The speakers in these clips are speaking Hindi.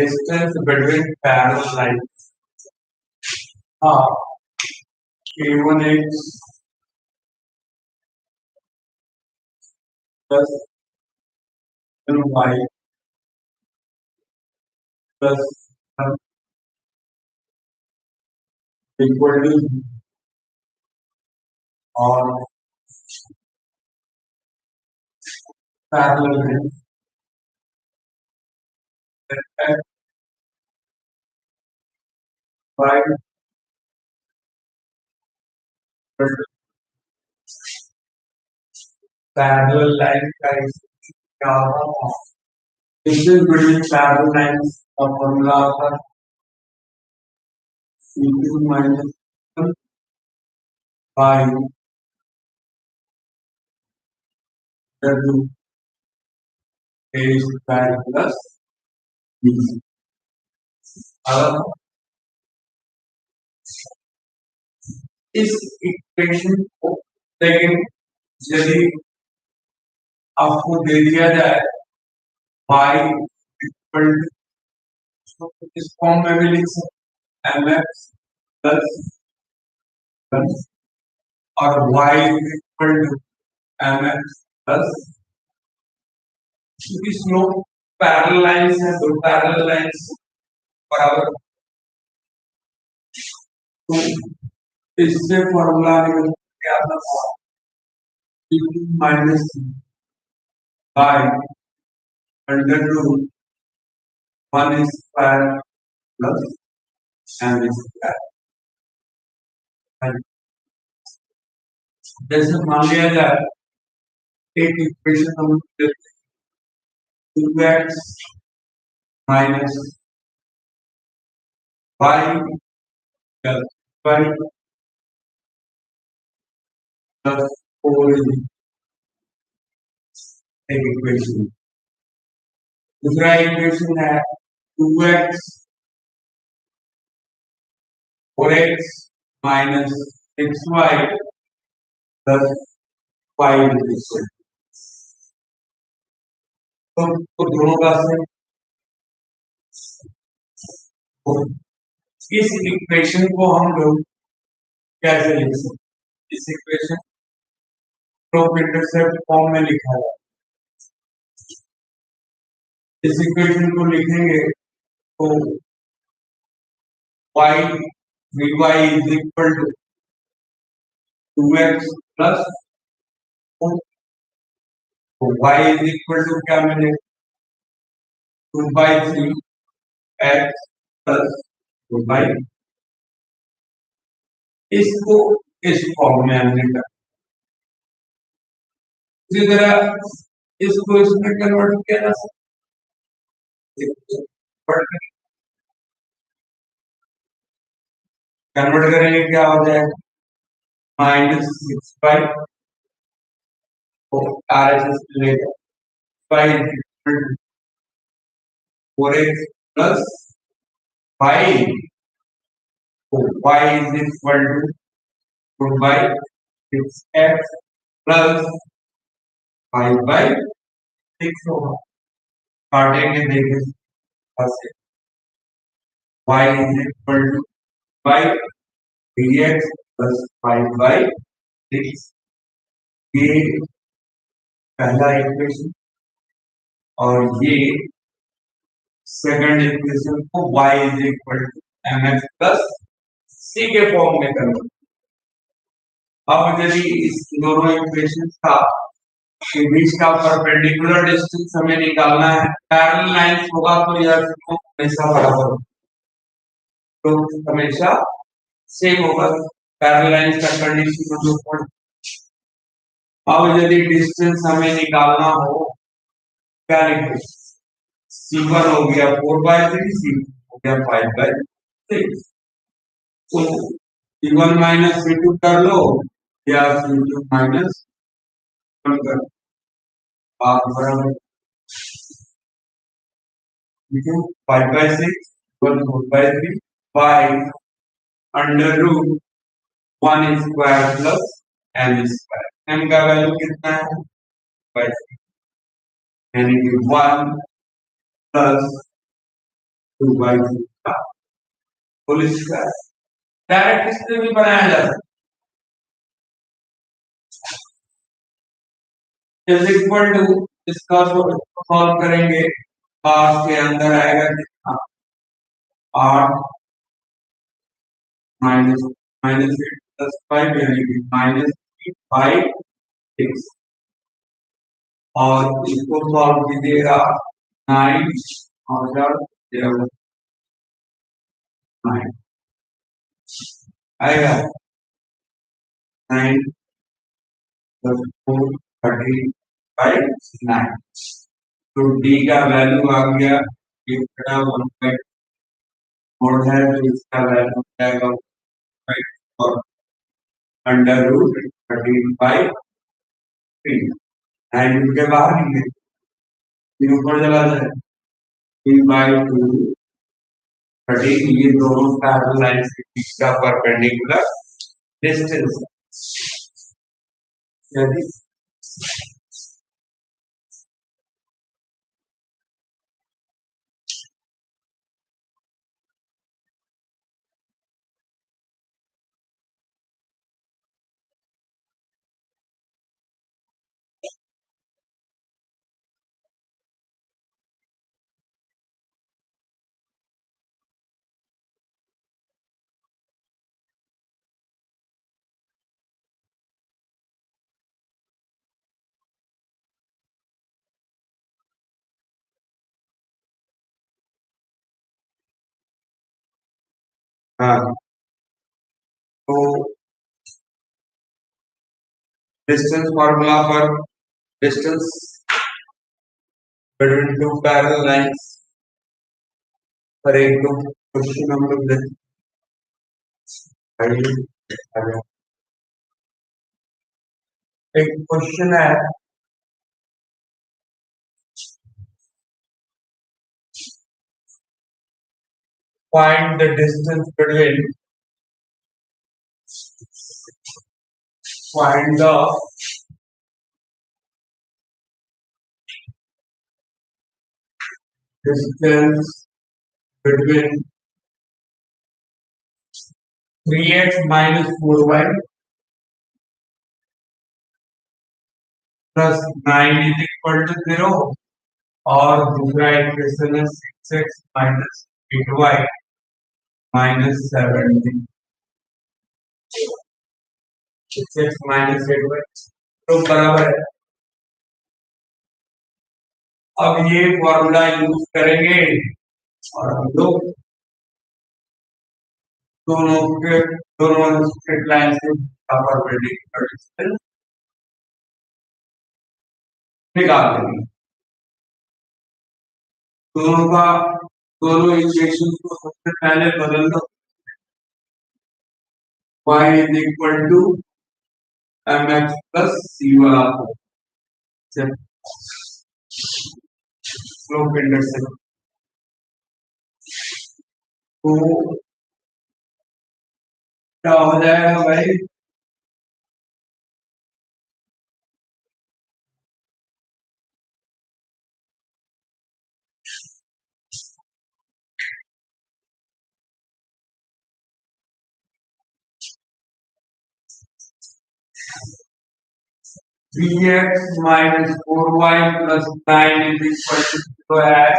distance between parallel lines are k1x plus y plus equal to or parallel lines that x y parallel line guys gamma of distance between parallel lines का formula आता है c2 minus 1 by w a square plus b. अब इस इक्वेशन को लेकिन यदि आपको दे दिया जाए y इक्वल टू इस फॉर्म में भी लिख सकते हैं mx प्लस और y equal to mx plus क्योंकि स्लोप पैरेलल लाइंस है दो पैरेलल लाइंस बराबर तो इससे फॉर्मूला निकल के आता था c2 minus by under root 1 square plus m square जैसे मान लिया जाए एक इक्वेशन हम लेते हैं 2x minus y plus y plus 4 is एक इक्वेशन दूसरा इक्वेशन है 2x 4x minus 6y plus 5 is तो दोनों का से इस इक्वेशन को हम लोग कैसे लिख सकते इस इक्वेशन स्लोप इंटरसेप्ट फॉर्म में लिखा है इस इक्वेशन को लिखेंगे तो y vy is equal to 2x plus 4 तो y is equal to क्या मिलेगा 2 by 3 x plus 2 by इसको इस फॉर्म में हमने कर इसी तरह इसको इसमें कन्वर्ट किया जा सकता कन्वर्ट करेंगे क्या हो जाएगा minus 6 by R H S मिलेगा 4x प्लस 5 तो y is equal to 2 by 6x plus 5 by 6 होगा काटेंगे देखें ऐसे y is equal to 5 dx plus 5 by 6 ये पहला इक्वेशन और ये सेकंड इक्वेशन को y is equal to mx plus c के फॉर्म में कन्वर्ट अब यदि इस दोनों इक्वेशन का के बीच का परपेंडिकुलर डिस्टेंस हमें निकालना है पैरेलल लाइंस होगा तो यह हमेशा बराबर होगा तो हमेशा सेम होगा पैरेलल लाइंस का कंडीशन मतलब अब यदि डिस्टेंस हमें निकालना हो क्या लिखें c1 हो गया 4/3 c2 हो गया 5/6 तो c1 minus c2 कर लो या c2 minus 1 कर बराबर ठीक है 5/6 1 4/3 5 under root 1 square plus m square m का वैल्यू कितना है 5 यानी कि 1 प्लस 2/3 का होल स्क्वायर। डायरेक्ट इससे भी बनाया जा सकता है। इज इक्वल टू इसका सॉल्व करेंगे, पास के अंदर आएगा कितना, 8 माइनस माइनस 8 प्लस 5 यानी कि -5 6 और इसको सॉल्व कीजिएगा 9 और 0 9 आएगा 9 प्लस 4 35 9। तो डी का वैल्यू आ गया, ये बटा 1/4 है, तो इसका वैल्यू आएगा 1/4 अंडर रूट 13/3। 9 के बाहर निकले, तीन ऊपर चला जाए, 3/2 13, ये दोनों पैरेलल लाइंस के बीच का परपेंडिकुलर डिस्टेंस यदि हाँ, तो डिस्टेंस फार्मूला पर distance between two parallel lines पर एक दो क्वेश्चन हम लोग देखते हैं। एक क्वेश्चन है, find the distance between find the distance between 3x minus 4y plus 9 is equal to 0 और दूसरा इक्वेशन है 6x minus 8y minus 70। 6x minus 8y तो बराबर है। अब ये फॉर्मूला यूज करेंगे और हम लोग दोनों स्ट्रेट लाइन से परपेंडिकुलर डिस्टेंस निकाल देंगे। दोनों इक्वेशन को सबसे पहले बदल दो, y is equal to mx plus c वाला स्लोप इंटरसेप्ट, तो क्या हो जाएगा भाई, three x minus 4y plus 9 is equal to 0 है।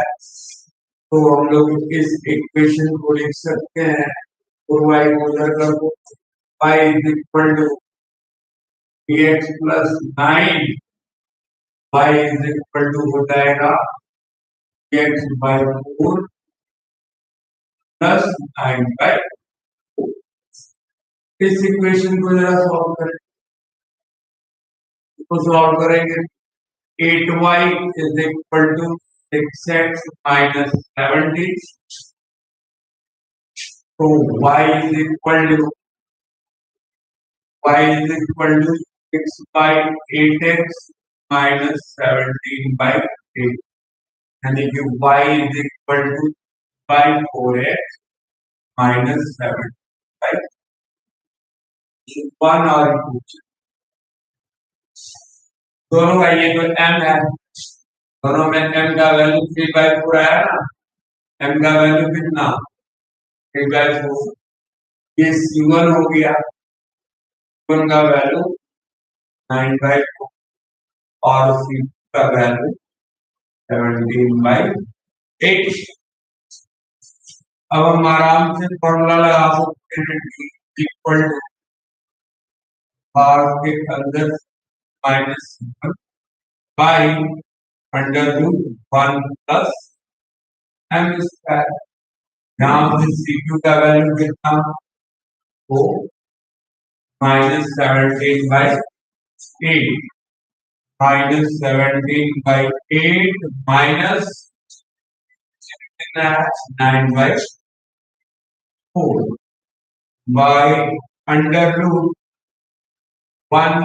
तो हम लोग इस इक्वेशन को लिख सकते हैं, 4y को उधर कर दो, y is equal to 3x plus 9, y is equal to हो जाएगा x by 4 प्लस 9/4। इस इक्वेशन को जरा सॉल्व करें, तो सॉल्व करेंगे 8y is equal to 6x minus 70, तो y is equal to 6 by 8x minus 17/8, यानी कि y is equal to by 4x minus 7/1 और 2। दोनों का ये जो m है, दोनों में m का वैल्यू 3/4 आया ना, एम का वैल्यू कितना 3/4, ये C1 हो गया, C1 का वैल्यू 9/4 और C2 का वैल्यू 17/8। अब हम आराम से फॉर्मूला लगा सकते हैं टी इक्वल टू भाग के अंदर -1 by under root 1 plus M square. यहाँ से C2 का वैल्यू कितना हो -17/8 -17/8 minus 9/4 by under root 1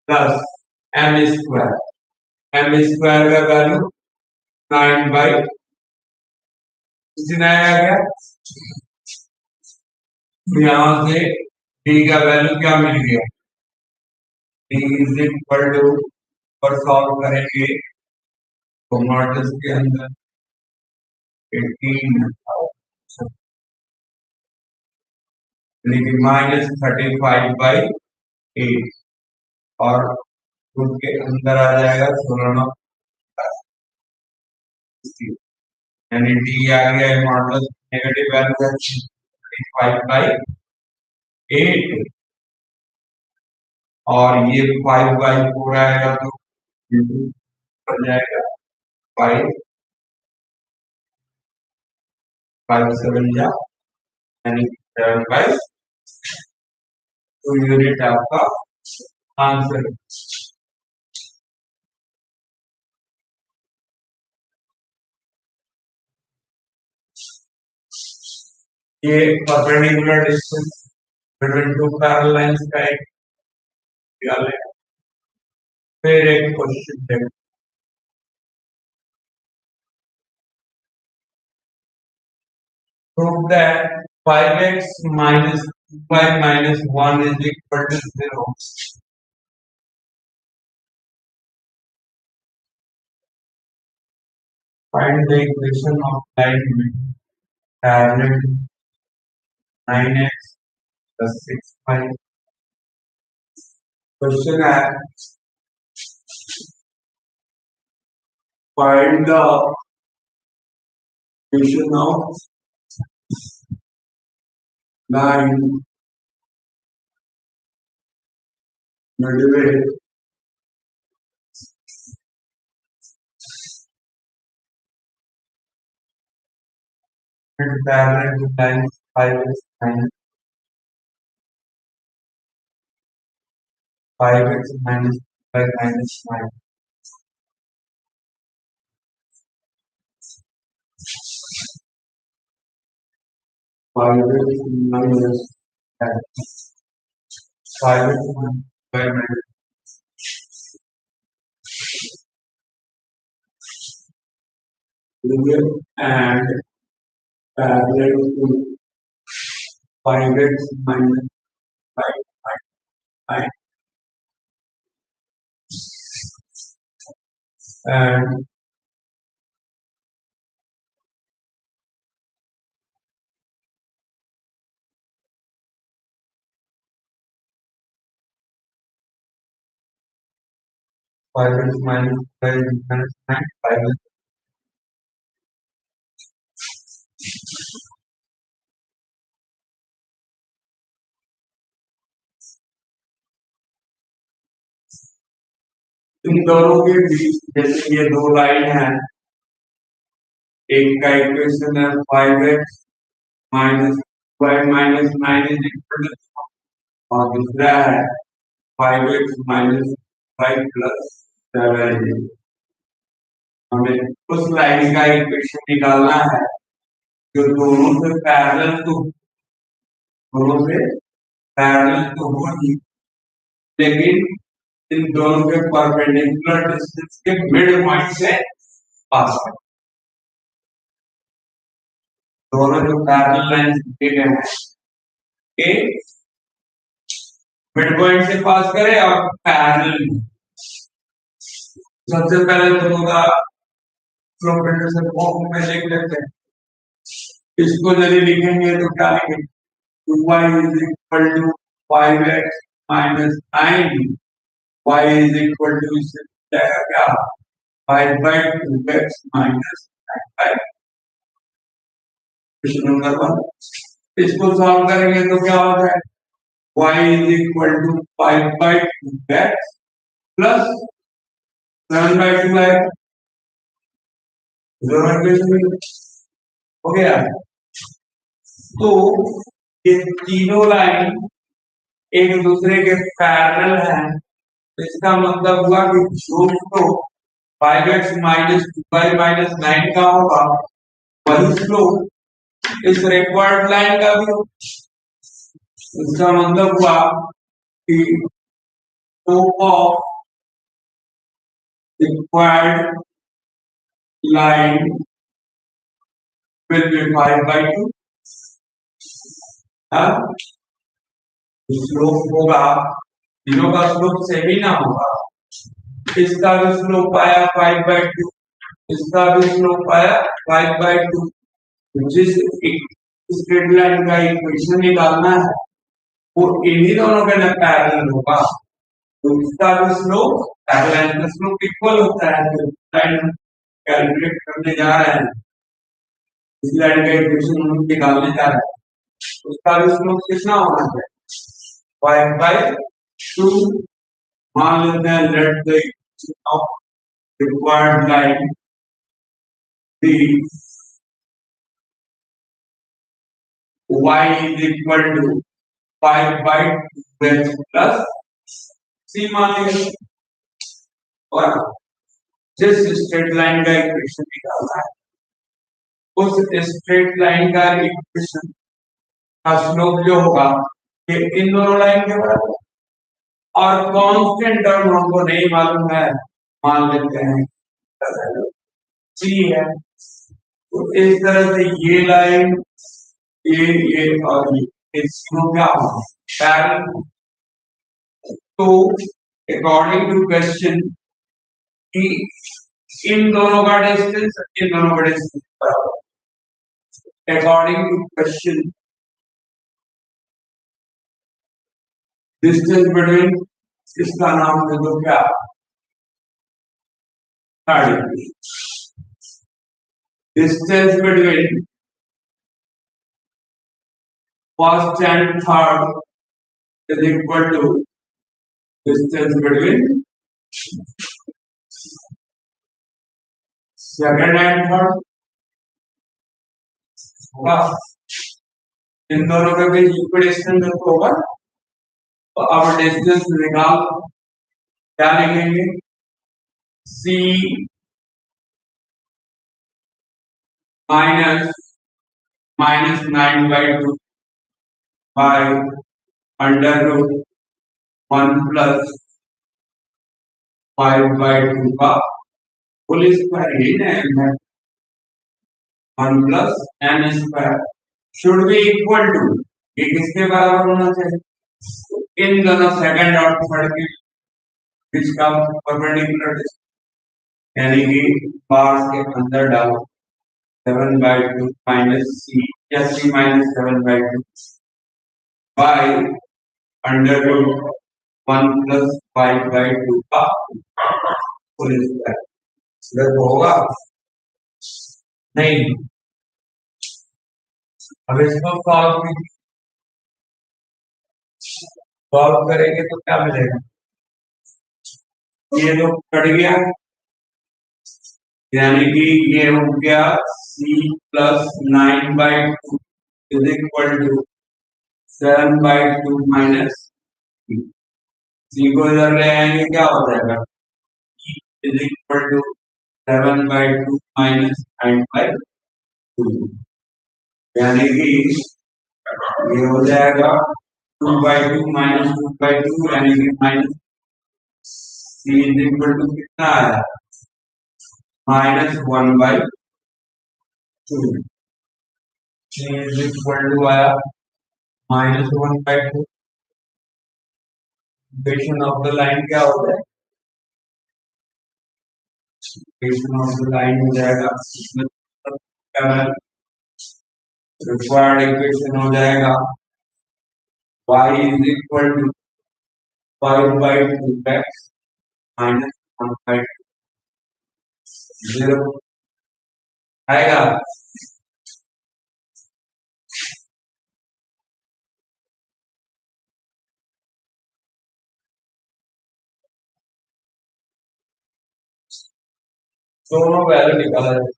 plus M square. M square का वैल्यू 9/16 आ गया। यहाँ से डी का वैल्यू क्या मिल गया, डी इज इक्वल टू पर सॉल्व करेंगे तो मॉडल्स के अंदर 18 -35/8 और उसके अंदर आ जाएगा 16 यानी डी आ गया मॉडल नेगेटिव वैल्यू है 35/8 और ये 5/4 आएगा तो बन जाएगा 5 5/7 यानी 7/, तो यूनिट आपका आंसर। ये perpendicular distance between two parallel lines का एक ख्याल है। फिर एक क्वेश्चन देखो, prove that 5x minus 2y minus 1 is equal to 0. Find the equation of line with parallel 9x plus 6y. Question है, find the equation of line midway and parallel to line 5x minus 5x minus 5 minus 9. Five x minus 5x minus 5 minus and parallel to 5x minus 5 and 5x minus 5 minus 9 5x इन दोनों के बीच जैसे ये दो लाइन है, एक का इक्वेशन है 5x minus 5 minus 9 is equal to, और दूसरा है 5x minus 5 plus 7। हमें उस लाइन का इक्वेशन निकालना है जो दोनों से पैरेलल तो होगी, लेकिन इन दोनों के परपेंडिकुलर डिस्टेंस के मिड पॉइंट से पास है। दोनों जो पैरेलल लाइंस दिए गए हैं के मिड पॉइंट से पास करें और पैरेलल। सबसे पहले दोनों का स्लोप इंटरसेप्ट फॉर्म में लिख लेते हैं। इसको यदि लिखेंगे तो क्या लिखेंगे? 2y is equal to 5x minus 9, y is equal to, इससे जाएगा क्या? 5/2x minus 9। क्वेश्चन नंबर 1, इसको सॉल्व करेंगे तो क्या हो जाएगा? y is equal to 5/2x plus 7/2 है। हो गया। तो ये तीनों लाइन एक दूसरे के पैरेलल हैं, तो इसका मतलब हुआ कि जो slope 5x minus 2y minus 9 का होगा वही स्लोप इस रिक्वायर्ड लाइन का भी होगा। इसका मतलब हुआ कि slope of required line will be 5/2। Slope होगा, तीनों का स्लोप सेम ही ना होगा। इसका भी स्लोप आया 5/2, इसका भी स्लोप आया 5/2। जिस स्ट्रेट लाइन का इक्वेशन निकालना है वो इन्हीं दोनों के पैरेलल होगा, तो इसका भी स्लोप पैरेलल का स्लोप इक्वल होता है। तो लाइन कैलकुलेट करने जा रहे हैं, इस लाइन का इक्वेशन हम निकालने जा रहे हैं, उसका भी स्लोप कितना होना चाहिए? 5/2। मान लेते हैं let the equation of required line be y is equal to 5/2x plus c मान लीजिए। और जिस स्ट्रेट लाइन का इक्वेशन निकालना है उस स्ट्रेट लाइन का इक्वेशन का स्लोप जो होगा ये इन दोनों लाइन के बराबर, और कांस्टेंट टर्म हमको नहीं मालूम है, मान लेते हैं c है। तो इस तरह से ये लाइन ये और ये तीनों क्या होगा? पैरेलल। तो अकॉर्डिंग टू क्वेश्चन कि इन दोनों का डिस्टेंस इन दोनों का डिस्टेंस बराबर। According to question distance between, इसका नाम दे दो क्या? 30। Distance between first and third is equal to distance between second and third होगा। इन दोनों के बीच इक्वल डिस्टेंस होगा। तो अब डिस्टेंस निकाल, क्या लिखेंगे? c minus 9/2 by under root 1 plus 5/2 का होल स्क्वायर ही है। 1 प्लस n स्क्वायर शुड बी इक्वल टू, ये किसके बराबर होना चाहिए? इन दोनों सेकंड और थर्ड के बीच का परपेंडिकुलर डिस्टेंस, यानी कि बार के अंदर डालो 7/2 माइनस c या c minus 7/2 by under root 1 plus 5/2 का होल स्क्वायर होगा। नहीं, अब इसको सॉल्व करेंगे तो क्या मिलेगा? ये तो कट गया, यानी कि ये हो गया c plus 9/2 is equal to 7/2 minus c को इधर ले आएंगे क्या हो जाएगा? e is equal to 7/2 minus 9/2, यानी कि ये हो जाएगा 2/2 माइनस 2/2, यानी कि minus c is equal to कितना आया? -1/2। c इज इक्वल टू आया -1/2। इक्वेशन ऑफ द लाइन क्या हो जाएगा? इक्वेशन ऑफ द लाइन हो जाएगा रिक्वायर्ड इक्वेशन हो जाएगा y is equal to 5/2x minus 1/0 आएगा। दोनों वैल्यू निकाला जाए।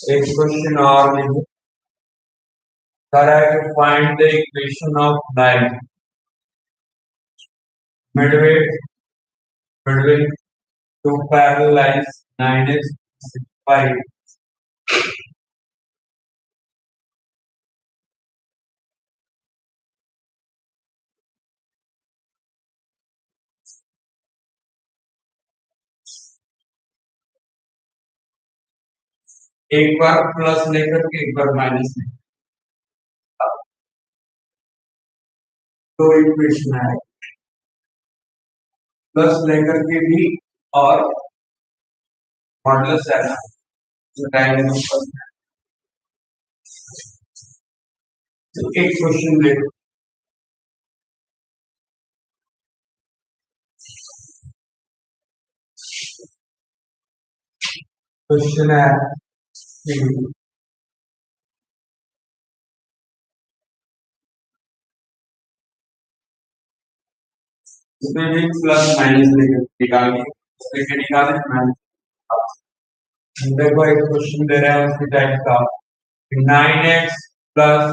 एक क्वेश्चन और लिखो, find the equation of line midway between two parallel lines 9x 5। एक बार प्लस लेकर के एक बार माइनस लेकर, तो इक्वेशन है प्लस लेकर के भी और मॉडुलस है ना, तो डायगोनल पर। तो एक क्वेश्चन देखो, क्वेश्चन है कि इसमें भी प्लस माइनस लेकर निकालिए, लेके निकालें माइनस। देखो एक क्वेश्चन दे रहे हैं उसकी टाइप का 9x plus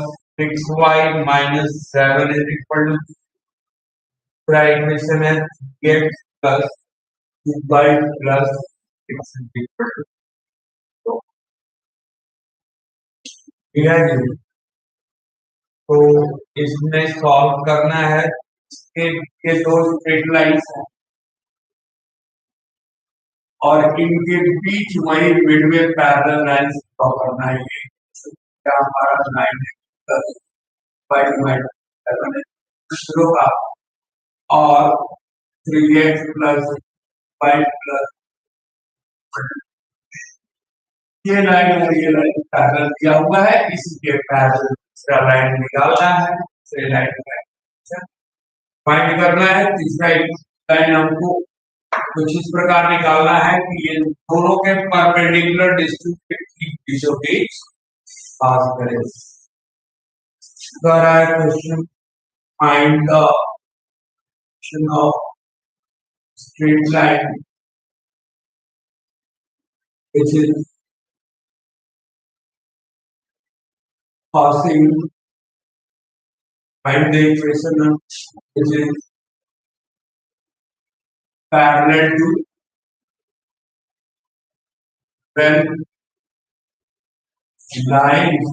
6y minus 7 is equal to, पूरा इक्वेशन है x plus 2y plus 6 is equal to, ठीक है जी। तो इसमें सॉल्व करना है, इसके दो स्ट्रेट लाइंस हैं और इनके बीच वही मिडवे पैरेलल लाइंस ड्रॉ करना है। ये क्या हमारा लाइन है प्लस 5/7 शुरू का, और 3x प्लस 5 प्लस, ये लाइन और ये लाइन पैरेलल किया हुआ है, इसी के पैरेलल दूसरा लाइन निकालना है, दूसरे लाइन फाइंड करना है। तीसरा लाइन हमको कुछ इस प्रकार निकालना है कि ये दोनों के परपेंडिकुलर डिस्टेंस के ठीक बीचों बीच पास करे। Question find the direction of straight line which is passing, find the equation which is parallel to when lines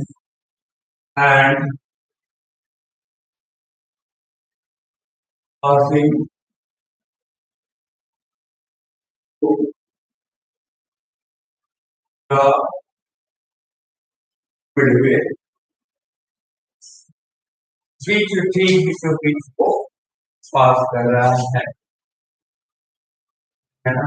and passing to the midway, बीचों बीच को पास कर रहा है ना।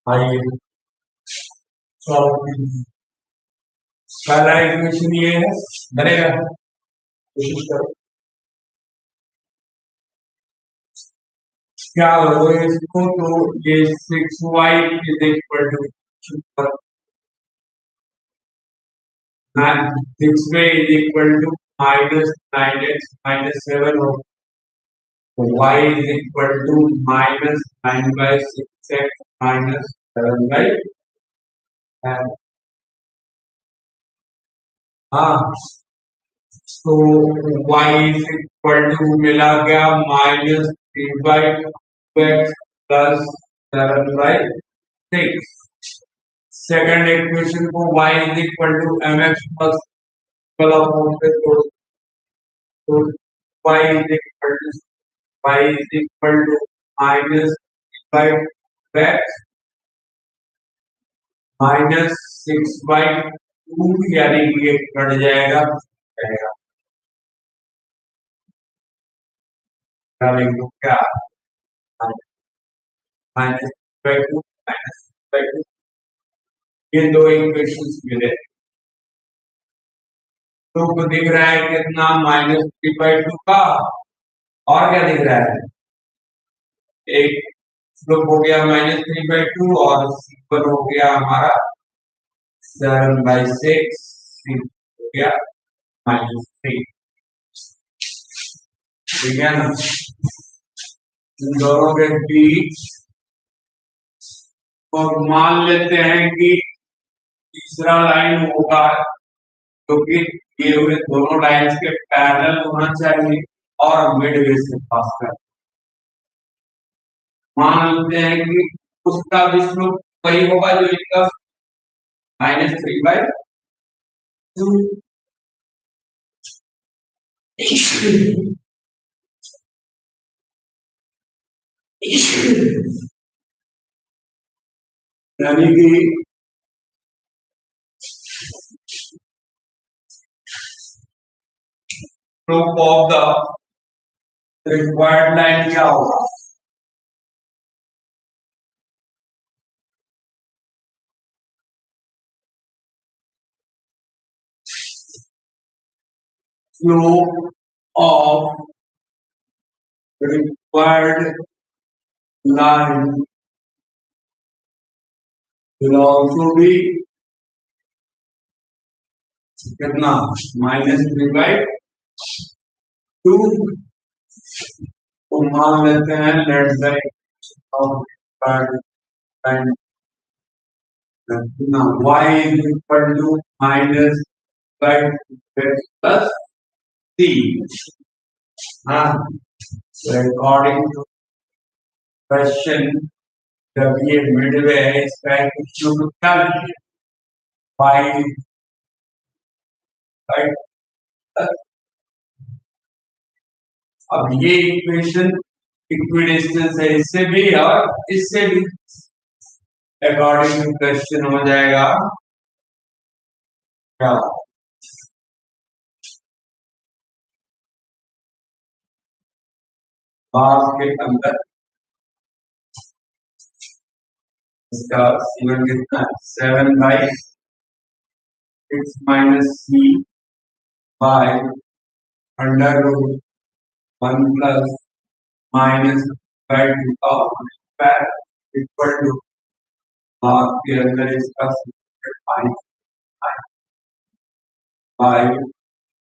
आइए सॉल्व कीजिए। पहला इक्वेशन ये है, बनेगा, कोशिश करो। क्या हो इसको, तो ये 6y is equal to 6y is equal to minus 9x minus 7 हो, y is equal to minus 9/6x minus 7/10। हाँ, तो y इज इक्वल टू मिला गया minus 3 by 2x plus 7 by 6. Second equation को y is equal to mx plus वाला फॉर्म पे तो y is equal to minus 3 by 2x minus 6 by 2 यानी कि ये कट जाएगा क्या minus by two minus by two ये दो इक्वेशंस मिले तो दिख रहा है कितना माइनस थ्री बाई टू का और क्या दिख रहा है एक स्लोप हो गया माइनस थ्री बाई टू और सी1 हो गया हमारा 7/6 हो गया -3 ठीक है ना इन दोनों के बीच और मान लेते हैं कि तीसरा लाइन होगा क्योंकि ये हुए दोनों लाइंस के पैरेलल होना चाहिए और मिडवे से पास कर मान लेते हैं कि उसका भी स्लोप वही होगा जो इसका -3/2 यानी कि slope of the required line क्या होगा slope of required line will also be कितना -3/2 तो मान लेते हैं let side of required line कितना y is equal to -5x plus c हाँ according to question जब ये मिडवे है इसका इक्वेशन क्या लिखिए y राइट अब ये इक्वेशन इक्विडिस्टेंस है इससे भी और इससे भी अकॉर्डिंग टू क्वेश्चन हो जाएगा क्या बार के अंदर इसका c1 कितना 7/6 minus c by under root 1 plus minus by 2 of equal to बार के अंदर इसका 5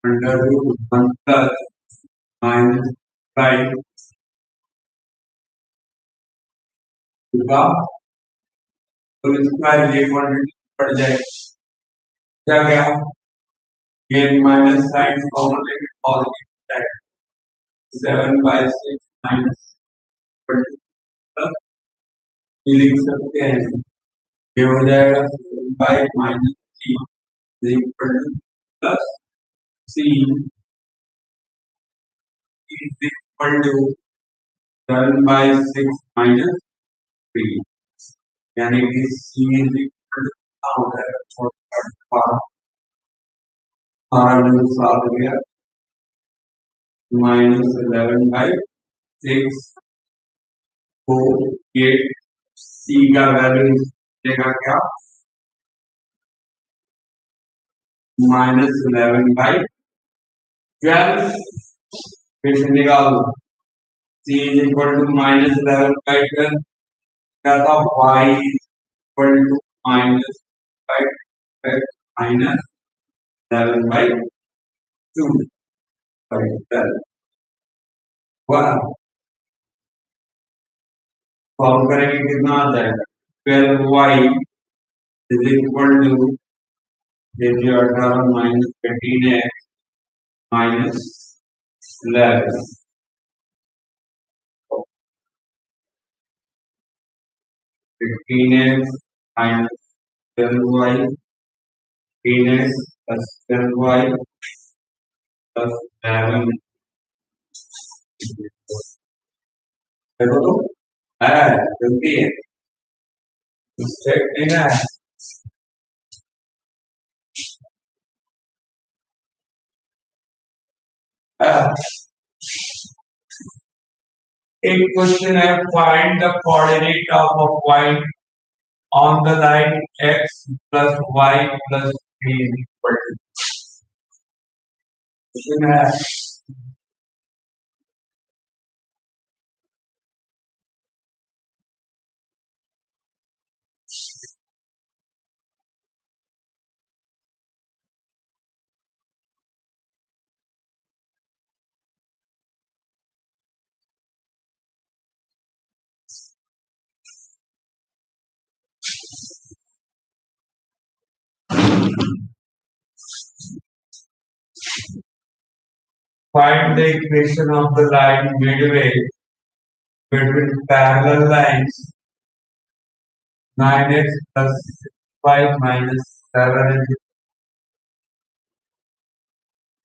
under root 1 plus minus by 2 का तो इसका ये क्वांटिटी बढ़ जाएगी क्या क्या ये माइनस साइन कॉमन लेके पॉजिटिव जाएगा 7/6 माइनस ये लिख सकते हैं ये हो जाएगा 5 minus c plus c is equal to 7/6 minus 3 यानी कि c is equal to कितना हो जाएगा साल हो गया -11/6 तो ये c का वैल्यू देगा क्या -11/12 फिर से निकालो c is equal to -11/12 क्या था y is equal to -11/2 solve करेंगे कितना आ जाएगा 12y is equal to 18 minus 15x minus 11 15x minus 12y, 15x plus 12y plus 11। देखो तो है जल्दी है, स्टेप लेना है। एक क्वेश्चन है, find the coordinate of a point on the line x plus y plus 3 is equal to। Question है, find the equation of the line midway between parallel lines 9x plus 5 minus 7।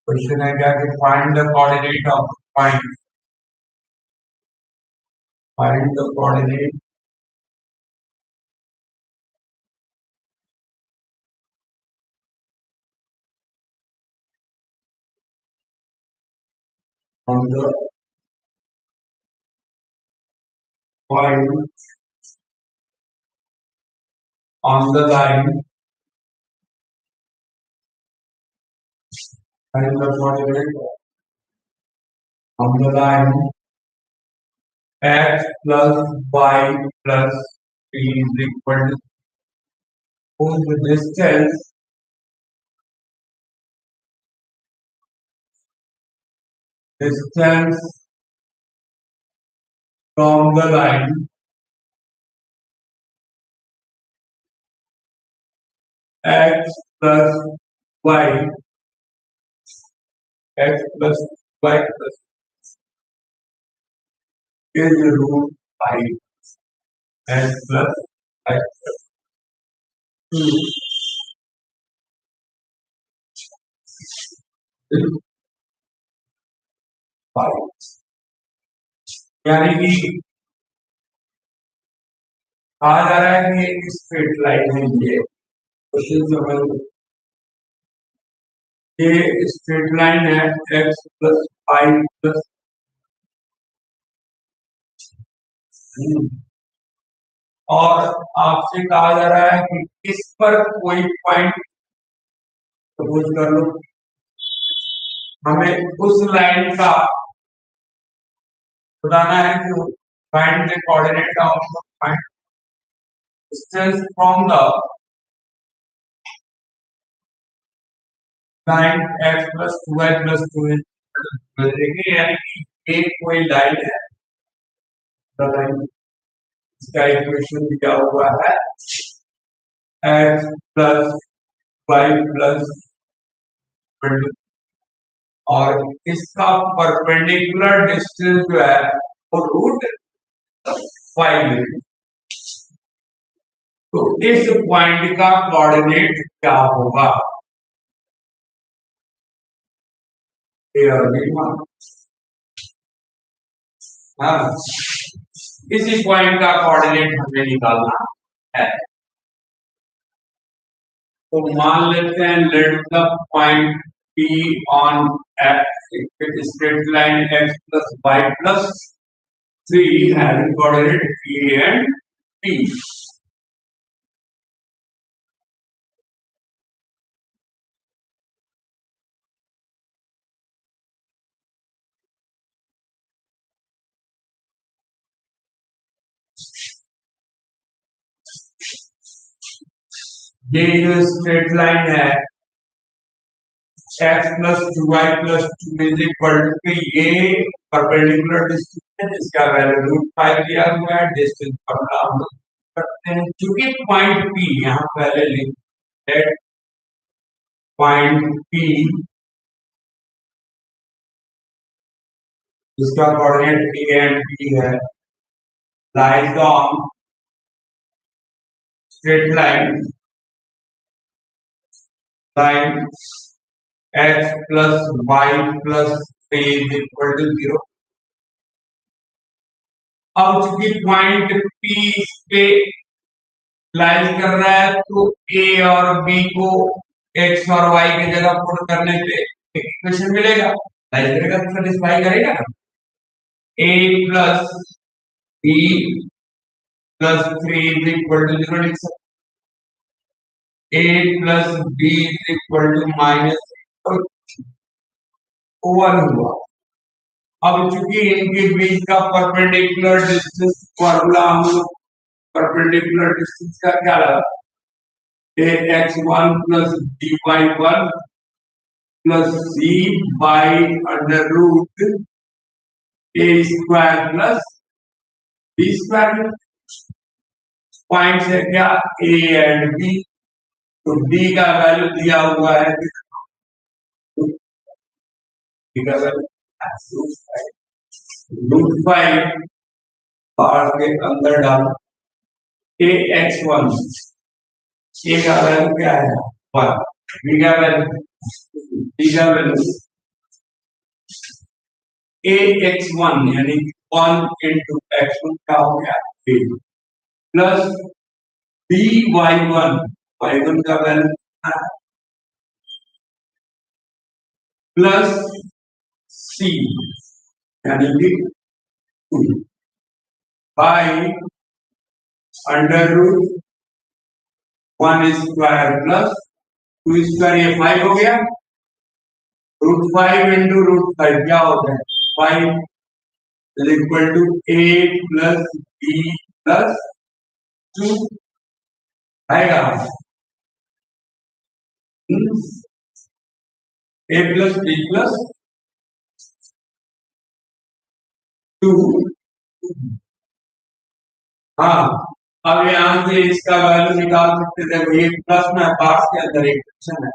Question है क्या कि find the coordinate of point, find the coordinate on the point on the line, find the coordinate on the line x plus y plus 3 is equal to whose distance from the line x plus y, x plus y plus is root 5 x plus y plus 2 is 5। यानी कि कहा जा रहा है कि एक स्ट्रेट लाइन है ये, क्वेश्चन समझ, ये स्ट्रेट लाइन है x प्लस 5 प्लस, और आपसे कहा जा रहा है कि इस पर कोई पॉइंट सपोज कर लो, हमें उस लाइन का बताना है कि find the coordinate of the point distance from the line x plus 2y plus 2। देखिए यानी कि एक कोई लाइन है, लाइन इसका इक्वेशन दिया हुआ है x प्लस y प्लस, और इसका परपेंडिकुलर डिस्टेंस जो है वो रूट 5 है। तो इस पॉइंट का कोऑर्डिनेट क्या होगा? हाँ, इसी पॉइंट का कोऑर्डिनेट हमें निकालना है। तो मान लेते हैं let the point P on x straight line x plus y plus 3 having coordinate P and P। ये जो स्ट्रेट लाइन है x plus 2y plus 2 is equal to, ये परपेंडिकुलर डिस्टेंस है जिसका वैल्यू रूट 5 दिया हुआ है। डिस्टेंस फॉर्मूला हम लोग करते हैं, क्योंकि पॉइंट P यहाँ पहले लिखते हैं, पॉइंट P जिसका कोऑर्डिनेट P एंड P है, lies on straight line x plus Y plus 3 is equal to 0। अब चूंकि पॉइंट P पे लाइज कर रहा है तो A और B को x और y की जगह पुट करने पे एक इक्वेशन मिलेगा, लाइज करेगा तो सेटिस्फाई करेगा ना। A plus B plus 3 is equal to 0 लिख सकते। A plus B is equal to minus 1 हुआ। अब चूंकि इनके बीच का परपेंडिकुलर डिस्टेंस फॉर्मूला हम लोग परपेंडिकुलर डिस्टेंस का क्या लगा, ax1 plus dy1 plus c by under root a square plus b square. Point है क्या a एंड b, तो b का वैल्यू दिया हुआ है, b का वैल्यू √5 बार के अंदर डालो ax1, a का वैल्यू क्या है 1, b का वैल्यू ax1 यानी 1 इंटू x1 क्या हो गया 8 प्लस y1 का वैल्यू प्लस c यानी कि 2 by under root 1 square plus 2 square, ये 5 हो गया, √5 इंटू √5 क्या होता है 5 is equal to a plus b plus 2 आएगा। a plus b plus 2। हाँ, अब यहां से इसका वैल्यू निकाल सकते थे, ये प्लस में पार्ट के अंदर एक क्वेश्चन है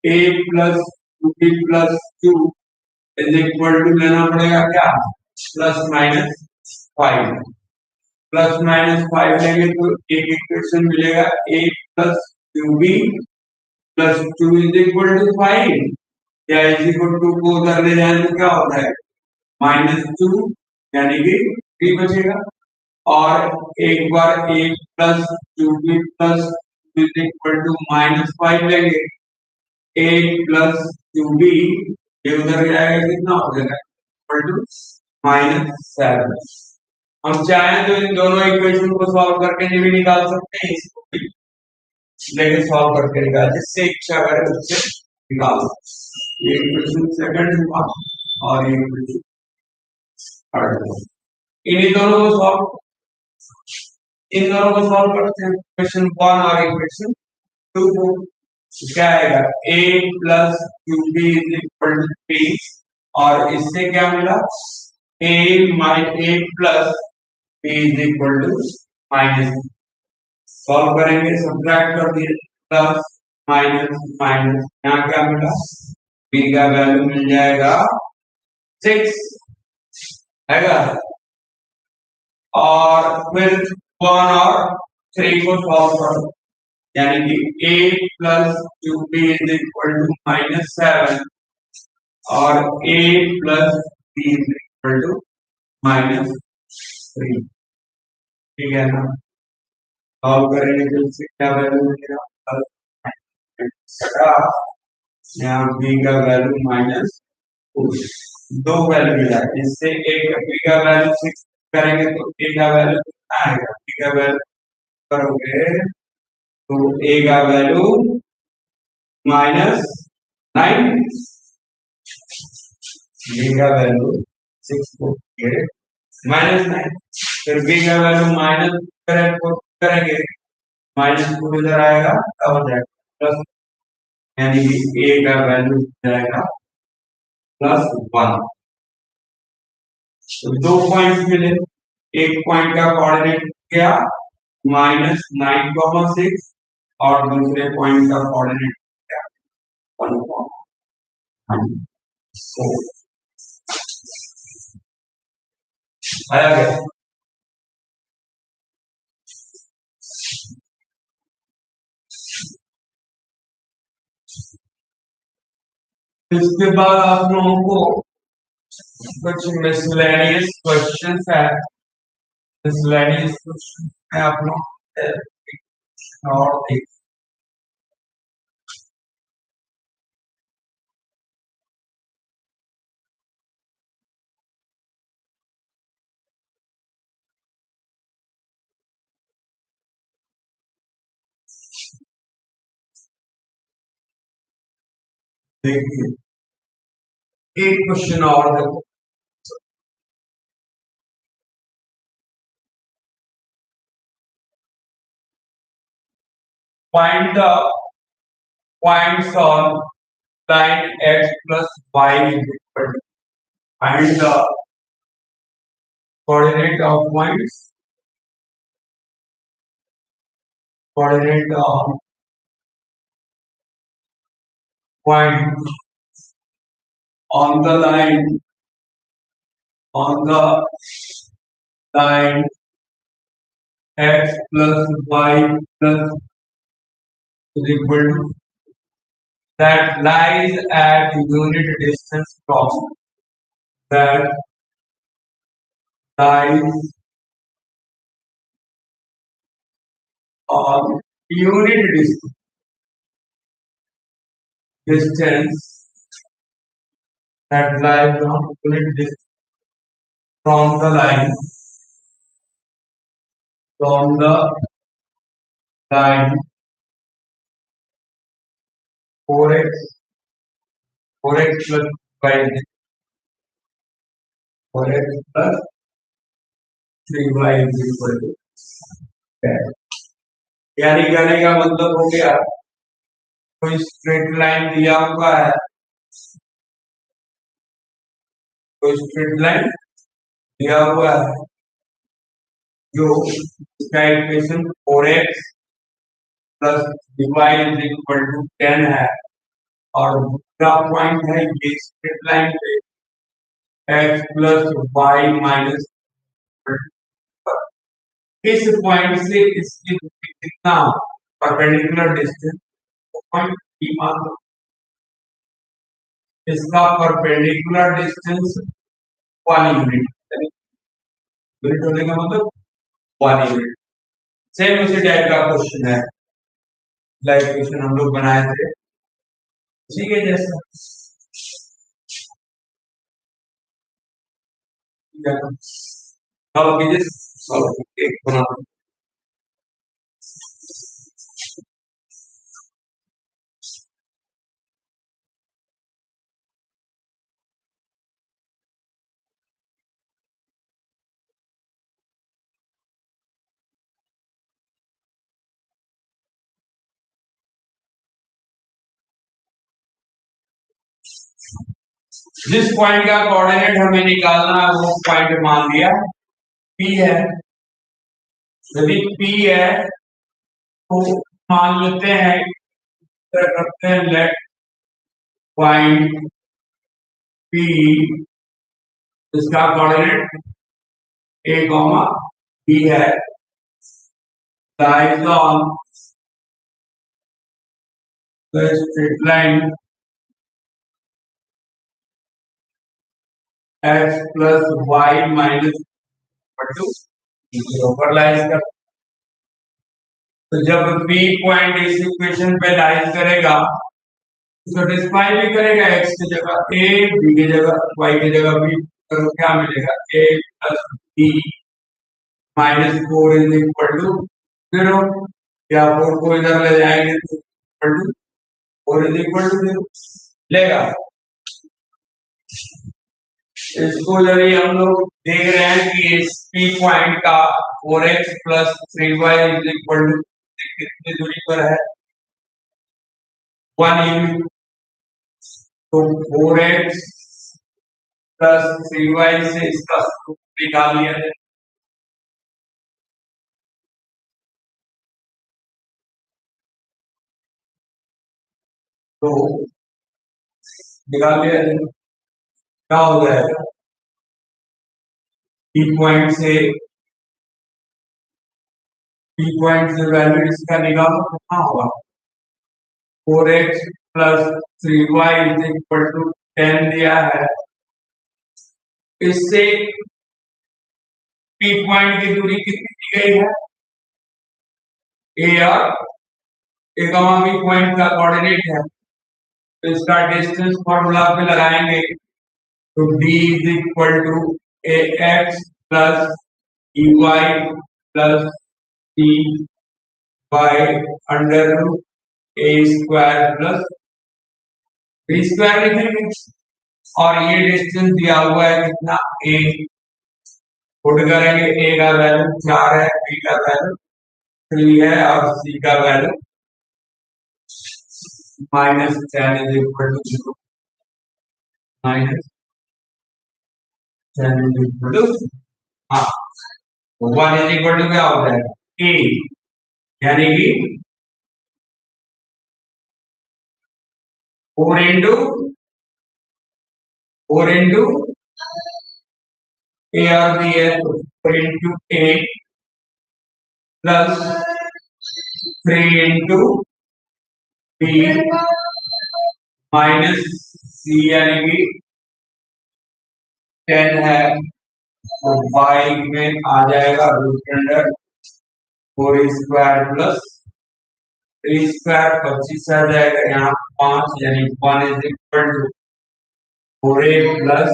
a plus 2b plus 2 is equal to लेना पड़ेगा क्या प्लस माइनस 5, प्लस माइनस 5 लेंगे तो एक इक्वेशन मिलेगा a plus 2b plus 2 is equal to 5, या इज इक्वल टू को उधर ले जाए तो क्या होता है -2 यानी कि b बचेगा। और एक बार a plus 2b plus is equal to -5 लेंगे, a प्लस 2b ये उधर जाएगा कितना हो जाएगा इक्वल टू -7। हम चाहें तो इन दोनों इक्वेशन को सॉल्व करके ये भी निकाल सकते हैं, इसको भी लेके सॉल्व करके निकाल, जिससे इच्छा करे उससे निकाल। ये इक्वेशन सेकंड हुआ और ये इक्वेशन थर्ड हुआ। इन्हीं दोनों को सॉल्व, इन दोनों को सॉल्व करते हैं, इक्वेशन 1 और इक्वेशन 2 को। क्या आएगा a plus 2b is equal to 3, और इससे क्या मिला a plus b is equal to minus. Solve करेंगे, सब्ट्रैक्ट कर दिए, प्लस माइनस माइनस, यहाँ क्या मिला b का वैल्यू मिल जाएगा 6 हैगा। और फिर 1 और 3 को सॉल्व करो, यानी कि a plus 2b is equal to -7 और a plus b is equal to -3, ठीक है ना। सॉल्व करेंगे तो इससे क्या वैल्यू मिलेगा, यहाँ b का वैल्यू -4, दो वैल्यू मिला, इससे एक b का वैल्यू 6 करेंगे तो a का वैल्यू कितना आएगा, b का वैल्यू करोगे तो a का वैल्यू -9, b का वैल्यू 6 को -9, फिर b का वैल्यू माइनस करेंगे -4 इधर आएगा तब हो जाएगा प्लस, यानी कि a का वैल्यू जाएगा +1। तो दो पॉइंट मिले, एक पॉइंट का कोऑर्डिनेट क्या -9,6 और दूसरे पॉइंट का कोऑर्डिनेट क्या 1,4 आया गया। इसके बाद आप लोगों को कुछ मिसलेनियस क्वेश्चन है। मिसलेनियस क्वेश्चन है आप लोग और देखिए एक क्वेश्चन और देखो। Find the points on line x plus y is equal to find the coordinate of coordinate of point on the line on the line x plus y plus is equal to that lies at unit distance from that lies on unit distance that lies on unit distance from the line from the line 4x 4x plus y 4x plus 3y is equal to 10। यानी कहने का मतलब हो गया कोई स्ट्रेट लाइन दिया हुआ है, कोई स्ट्रेट लाइन दिया हुआ है जो इसका equation 4x plus y is equal to 10 है और दूसरा पॉइंट है ये स्ट्रेट लाइन पे x प्लस y माइनस इस पॉइंट से इसकी दूरी कितना परपेंडिकुलर डिस्टेंस पॉइंट p मान लो। इसका परपेंडिकुलर डिस्टेंस 1 यूनिट यूनिट होने का मतलब 1 यूनिट। सेम उसी टाइप का क्वेश्चन है, लाइक क्वेश्चन हम लोग बनाए थे उसी के जैसा। सॉल्व कीजिए, सॉल्व एक बना जिस पॉइंट का कोऑर्डिनेट हमें निकालना है वो पॉइंट मान लिया P है। यदि P है तो मान लेते हैं करते हैं लेट पॉइंट P इसका कोऑर्डिनेट A, B है lies on the straight line x plus y minus equal to 0 पर लाइज कर। तो जब P पॉइंट इस इक्वेशन पे लाइज करेगा सेटिस्फाई भी करेगा x की जगह a, b की जगह y की जगह b, तो क्या मिलेगा a plus b minus 4 is equal to 0। या 4 को इधर ले जाएंगे तो equal to 4 is equal to 0 लेगा। इसको यदि हम लोग देख रहे हैं कि इस P पॉइंट का 4x plus 3y is equal to कितनी दूरी पर है 1 यूनिट, तो 4x प्लस 3y से इसका सूत्र निकाल लिया जाए। तो निकाल लिया जाए क्या हो जाएगा P पॉइंट से वैल्यू इसका निकालो कितना होगा 4x plus 3y is equal to 10 दिया है। इससे पी पॉइंट की दूरी कितनी दी गई है? ए और ए कॉमा बी पॉइंट का कोऑर्डिनेट है, तो इसका डिस्टेंस फॉर्मूला पे लगाएंगे, तो d is equal to A X plus E Y plus C by under root A square plus B square लिखेंगे। और ये डिस्टेंस दिया हुआ है कितना? ए। पुट करेंगे, ए का वैल्यू 4 है, बी का वैल्यू 3 है और सी का value -10 is equal to 0। -10 is equal to, हाँ, 1 इज इक्वल टू क्या होता है? ए, यानी कि 4 इंटू ए और बी है, तो 4 into A plus 3 into B minus C, यानी कि 10 है, तो y में आ जाएगा root under 4 square plus 3 square 25 आ जाएगा, यहाँ 5, यानी 1 is equal to 4a plus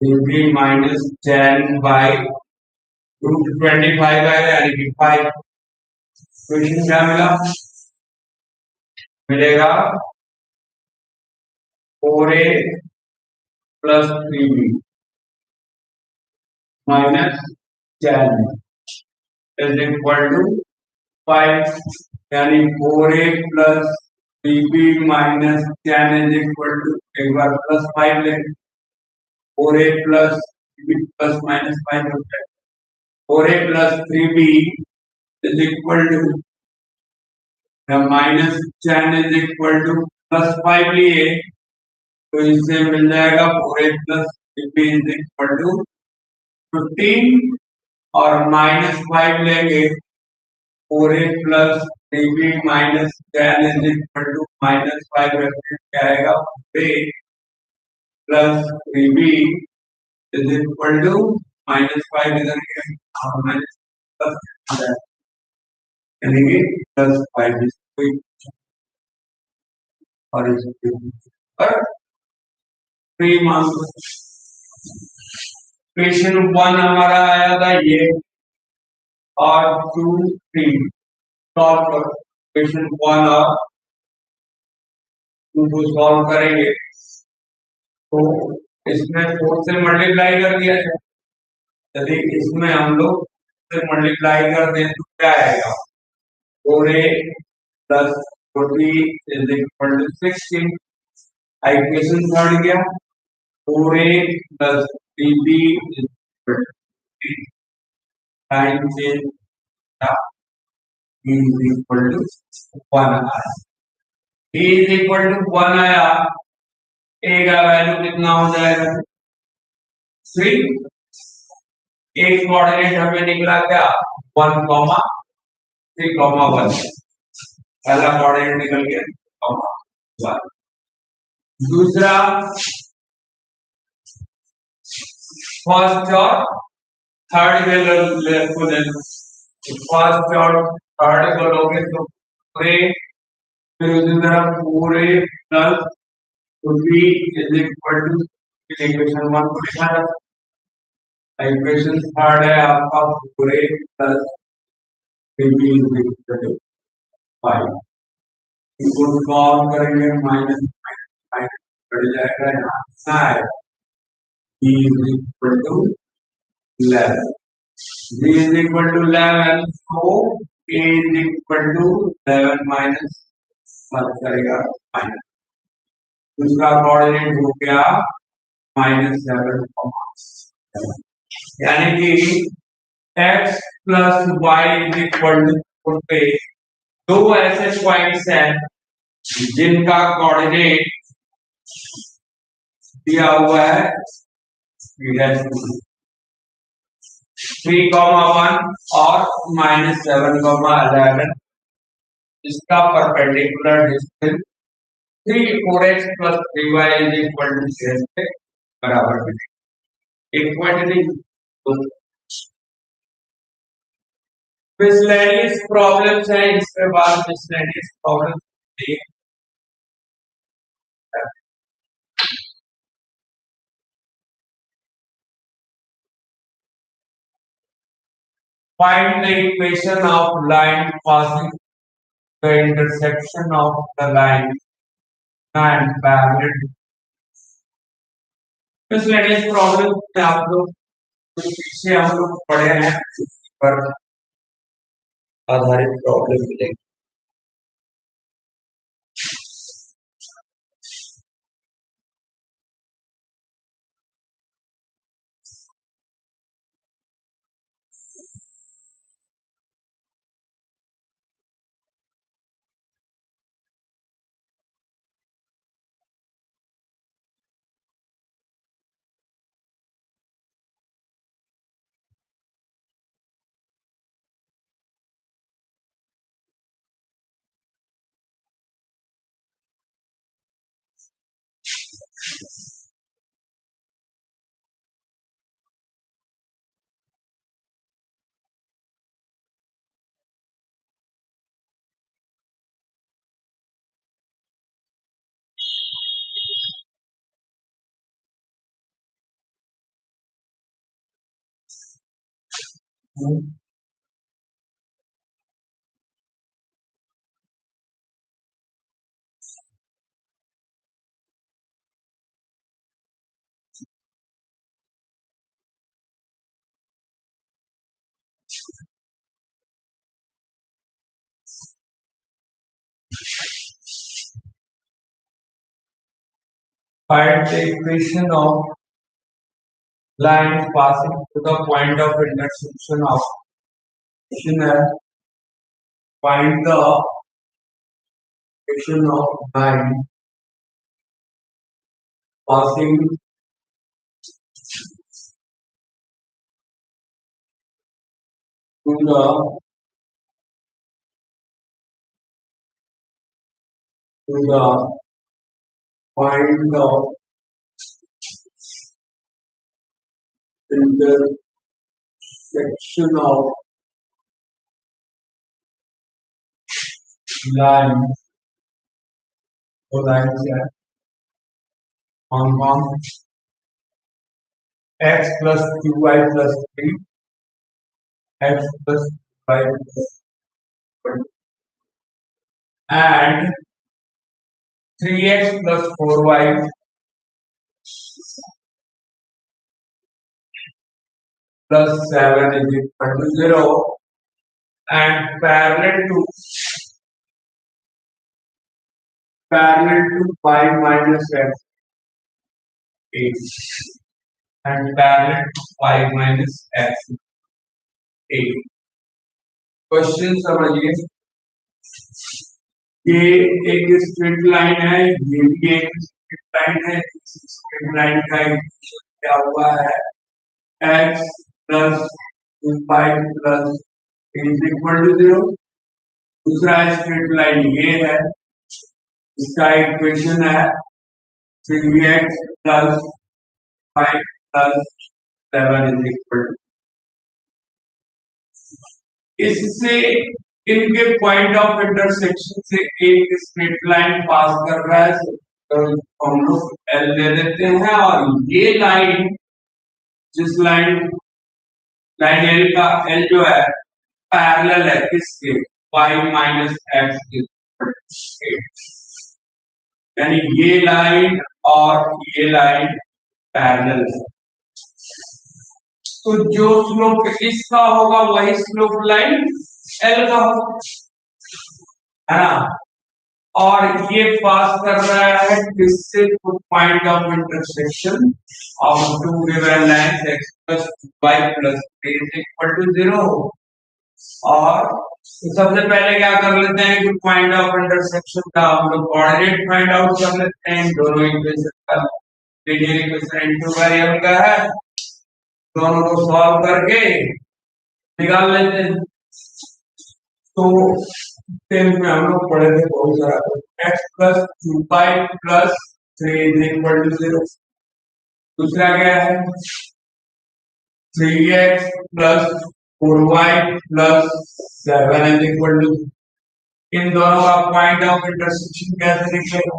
3b minus 10 by root 25 आएगा, यानी कि 5। क्वेश्चन क्या मिला? मिलेगा 4a plus 3b minus 10 is equal to 5, यानी 4a plus 3b minus 10 is equal to, एक बार प्लस 5 लेंगे, 4a plus 3b plus minus 5 होता है, 4a plus 3b is equal to minus 10 is equal to plus 5 लिए, तो इससे मिल जाएगा 4a plus 3b is equal to 15, और माइनस 5 लेंगे, 4a plus 3b minus 10 is equal to minus 5 रखने क्या आएगा? 4a plus 3b is equal to minus 5 इधर गया और माइनस प्लस, यानी कि प्लस 5 और पर 3 मान लो। क्वेश्चन 1 हमारा आया था ये, और 2 3 सॉल्व करो। क्वेश्चन 1 और 2 को सॉल्व करेंगे, तो इसमें 4 से मल्टीप्लाई कर दिया जाए, यदि इसमें हम लोग से मल्टीप्लाई कर दें तो क्या आएगा? 4a plus 40 is equal to 16। Equation third गया, 4a plus 3b is equal to time change is equal to 1 आया। b इज इक्वल टू 1 आया, a का वैल्यू कितना हो जाएगा? 3। एक कोऑर्डिनेट हमें निकला क्या? 1, 3, 1। पहला कोऑर्डिनेट निकल गया 1। दूसरा फर्स्ट और थर्ड को ले लो, फर्स्ट और थर्ड को लोगे तो पूरे, फिर उसी तरह पूरे plus 3 is equal to, equation 1 को लिखा है, इक्वेशन थर्ड है आपका पूरे plus 3b is equal to 5। इसको सॉल्व करेंगे, माइनस माइनस बढ़ जाएगा, यहाँ कितना है? b is equal to 11, b is equal to 11, तो a is equal to 11 minus करेगा माइनस, उसका कोऑर्डिनेट हो गया -7, यानी कि x plus Y is equal to पे दो ऐसे पॉइंट्स हैं जिनका कोऑर्डिनेट दिया हुआ है 3,1 और -7,11, इसका perpendicular distance 4x plus 3y is equal to 6 के बराबर है। एक पॉइंट नहीं तो मिसलेनियस प्रॉब्लम्स है, इसके बाद miscellaneous problem find the equation of line passing the intersection of the line and parallel miscellaneous problem में आप लोग कुछ पीछे हम लोग पढ़े हैं पर आधारित प्रॉब्लम मिलेगी। Find the equation of line passing to the point of intersection of find the equation of line passing to the point of intersection of line तो लाइन क्या है on x plus qy plus 3 x plus y plus 1 and 3x plus 4y plus 7 is equal to 0 and parallel to 5 minus x 8 and parallel to 5 minus x 8 question समझिए ये एक स्ट्रेट लाइन है, ये भी एक स्ट्रेट लाइन है। स्ट्रेट लाइन का इक्वेशन क्या हुआ है x plus 5 plus is equal to 0। दूसरा स्ट्रेट लाइन ये है, इसका इक्वेशन है 3x plus 5 plus 7 is equal to। इससे इनके पॉइंट ऑफ इंटरसेक्शन से एक स्ट्रेट लाइन पास कर रहा है तो हम लोग L ले देते हैं और ये लाइन जिस लाइन L का L जो है पैरेलल है किसके 5 minus x के, यानी ये लाइन और ये लाइन पैरेलल है तो जो स्लोप इसका होगा वही स्लोप लाइन L का होगा, है ना। और ये पास कर रहा है किससे point of intersection of two given lines x plus y plus 3 is equal to 0। और सबसे पहले क्या कर लेते हैं कि पॉइंट ऑफ इंटरसेक्शन का हम लोग कोऑर्डिनेट फाइंड आउट कर लेते हैं। दोनों इक्वेशन का लीनियर इक्वेशन इनटू वेरिएबल का है, दोनों को सॉल्व करके निकाल लेते हैं। तो टेंथ में हम लोग पढ़े थे बहुत सारा x plus two y plus three is equal to zero. दूसरा क्या है three x plus four y plus seven is equal to. इन दोनों का पॉइंट ऑफ इंटरसेक्शन कैसे निकलेगा?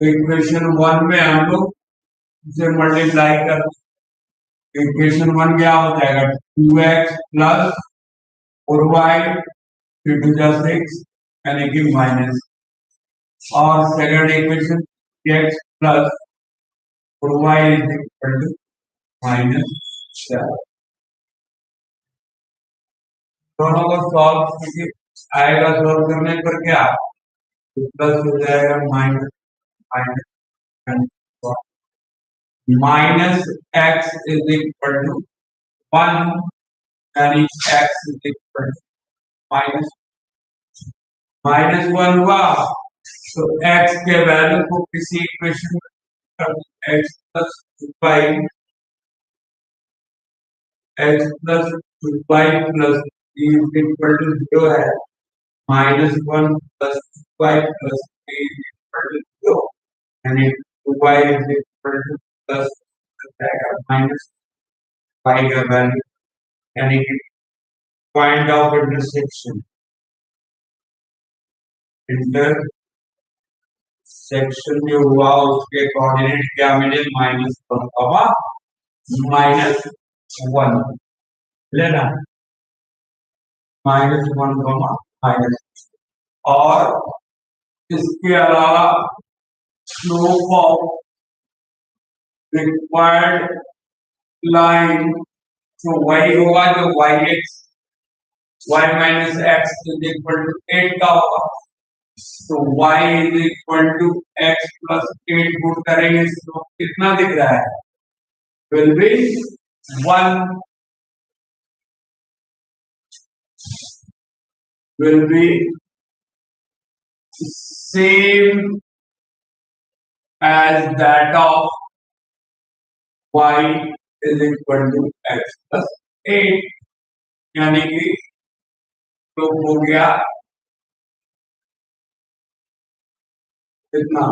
तो इक्वेशन वन में हम लोग इसे मल्टीप्लाई कर इक्वेशन वन क्या हो जाएगा two X plus four Y three two जा सिक्स यानी कि माइनस और second equation X plus four Y is equal to minus seven. दोनों को सॉल्व करके आएगा सॉल्व करने पर क्या प्लस हो जाएगा minus minus minus x is equal to one यानी x is equal to minus minus one हुआ तो एक्स के वैल्यू को किसी इक्वेशन में x plus two y x plus two y plus is equal to zero है minus one plus two y plus is equal to zero यानी two y is equal to plus minus y का वैल्यू यानी कि पॉइंट ऑफ इंटरसेक्शन इंटरसेक्शन जो हुआ उसके कोऑर्डिनेट क्या मिले minus one comma minus one लेना माइनस वन कमा माइनस और इसके अलावा स्लोप ऑफ रिक्वायर्ड लाइन तो वही होगा जो Y X Y minus x is equal to eight का होगा तो y is equal to X plus eight put करेंगे तो कितना दिख रहा है will be one will be same as that of y is equal to x plus 8 यानी कि तो हो गया कितना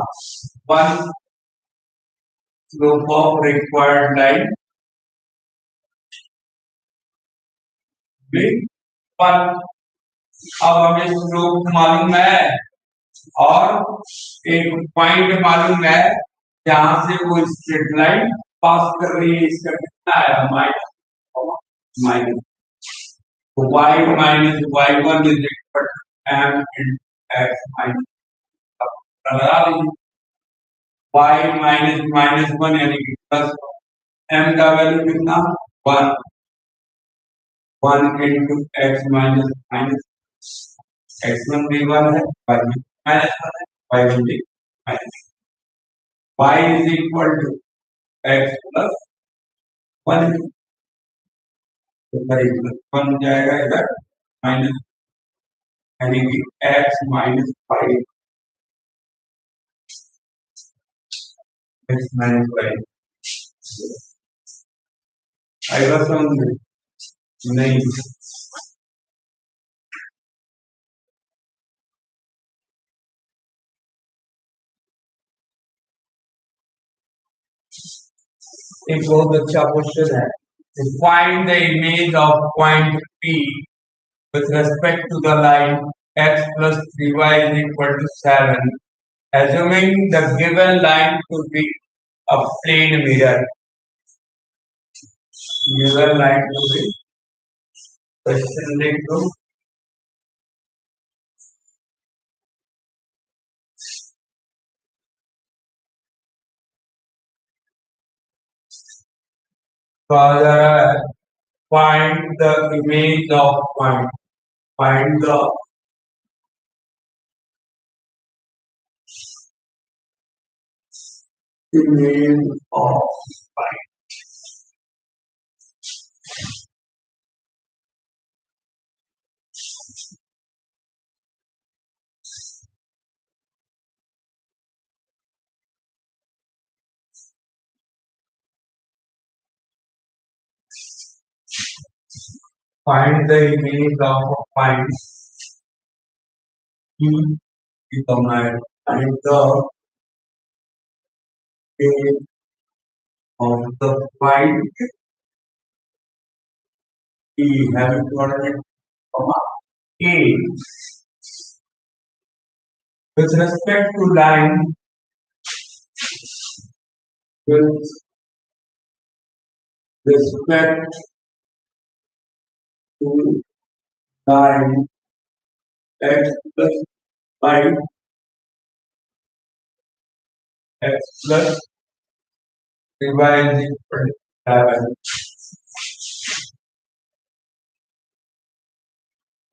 one slope of required line one. अब हमें स्लोप मालूम है और एक पॉइंट मालूम है जहां से वो स्ट्रेट लाइन पास कर रही है इसका कितना है माइनस माइनस तो y minus y1 is equal to m into x minus लगा लीजिए y माइनस माइनस वन यानी कि प्लस m का वैल्यू कितना one one into X minus minus X one भी वन है y माइनस वन है y वन भी minus y is equal to X plus one तो वन जाएगा इधर माइनस यानी कि X minus five X minus five आएगा समझ में नहीं एक बहुत अच्छा क्वेश्चन है find the image of point P with respect to the line x plus 3y is equal to 7 assuming the given line to be a plane mirror given line to be question लिख दो तो आ जा रहा है find the image of point find the image of point find the image of a point become and the page of the file we have coordinate comma A. With respect to line, with respect to line x plus 5 x plus divided by 7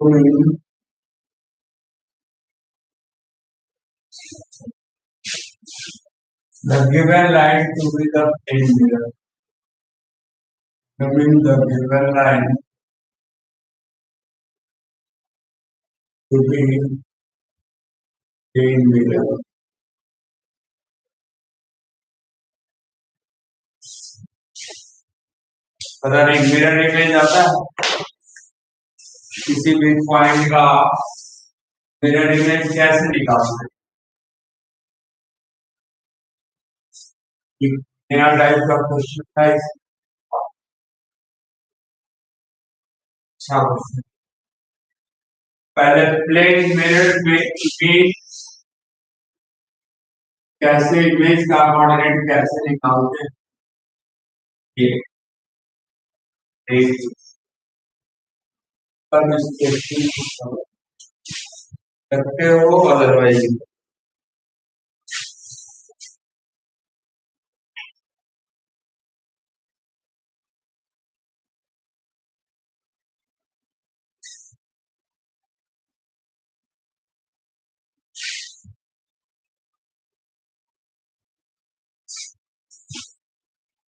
to the given line to be the plane mirror. Assuming the given line to be plane mirror. पता नहीं मिरर इमेज आता है किसी भी पॉइंट का मिरर इमेज कैसे निकालते हैं नया टाइप का क्वेश्चन था अच्छा क्वेश्चन पहले प्लेन मिरर में इमेज कैसे इमेज का कोऑर्डिनेट कैसे निकालते हैं ये करते हो अदरवाइज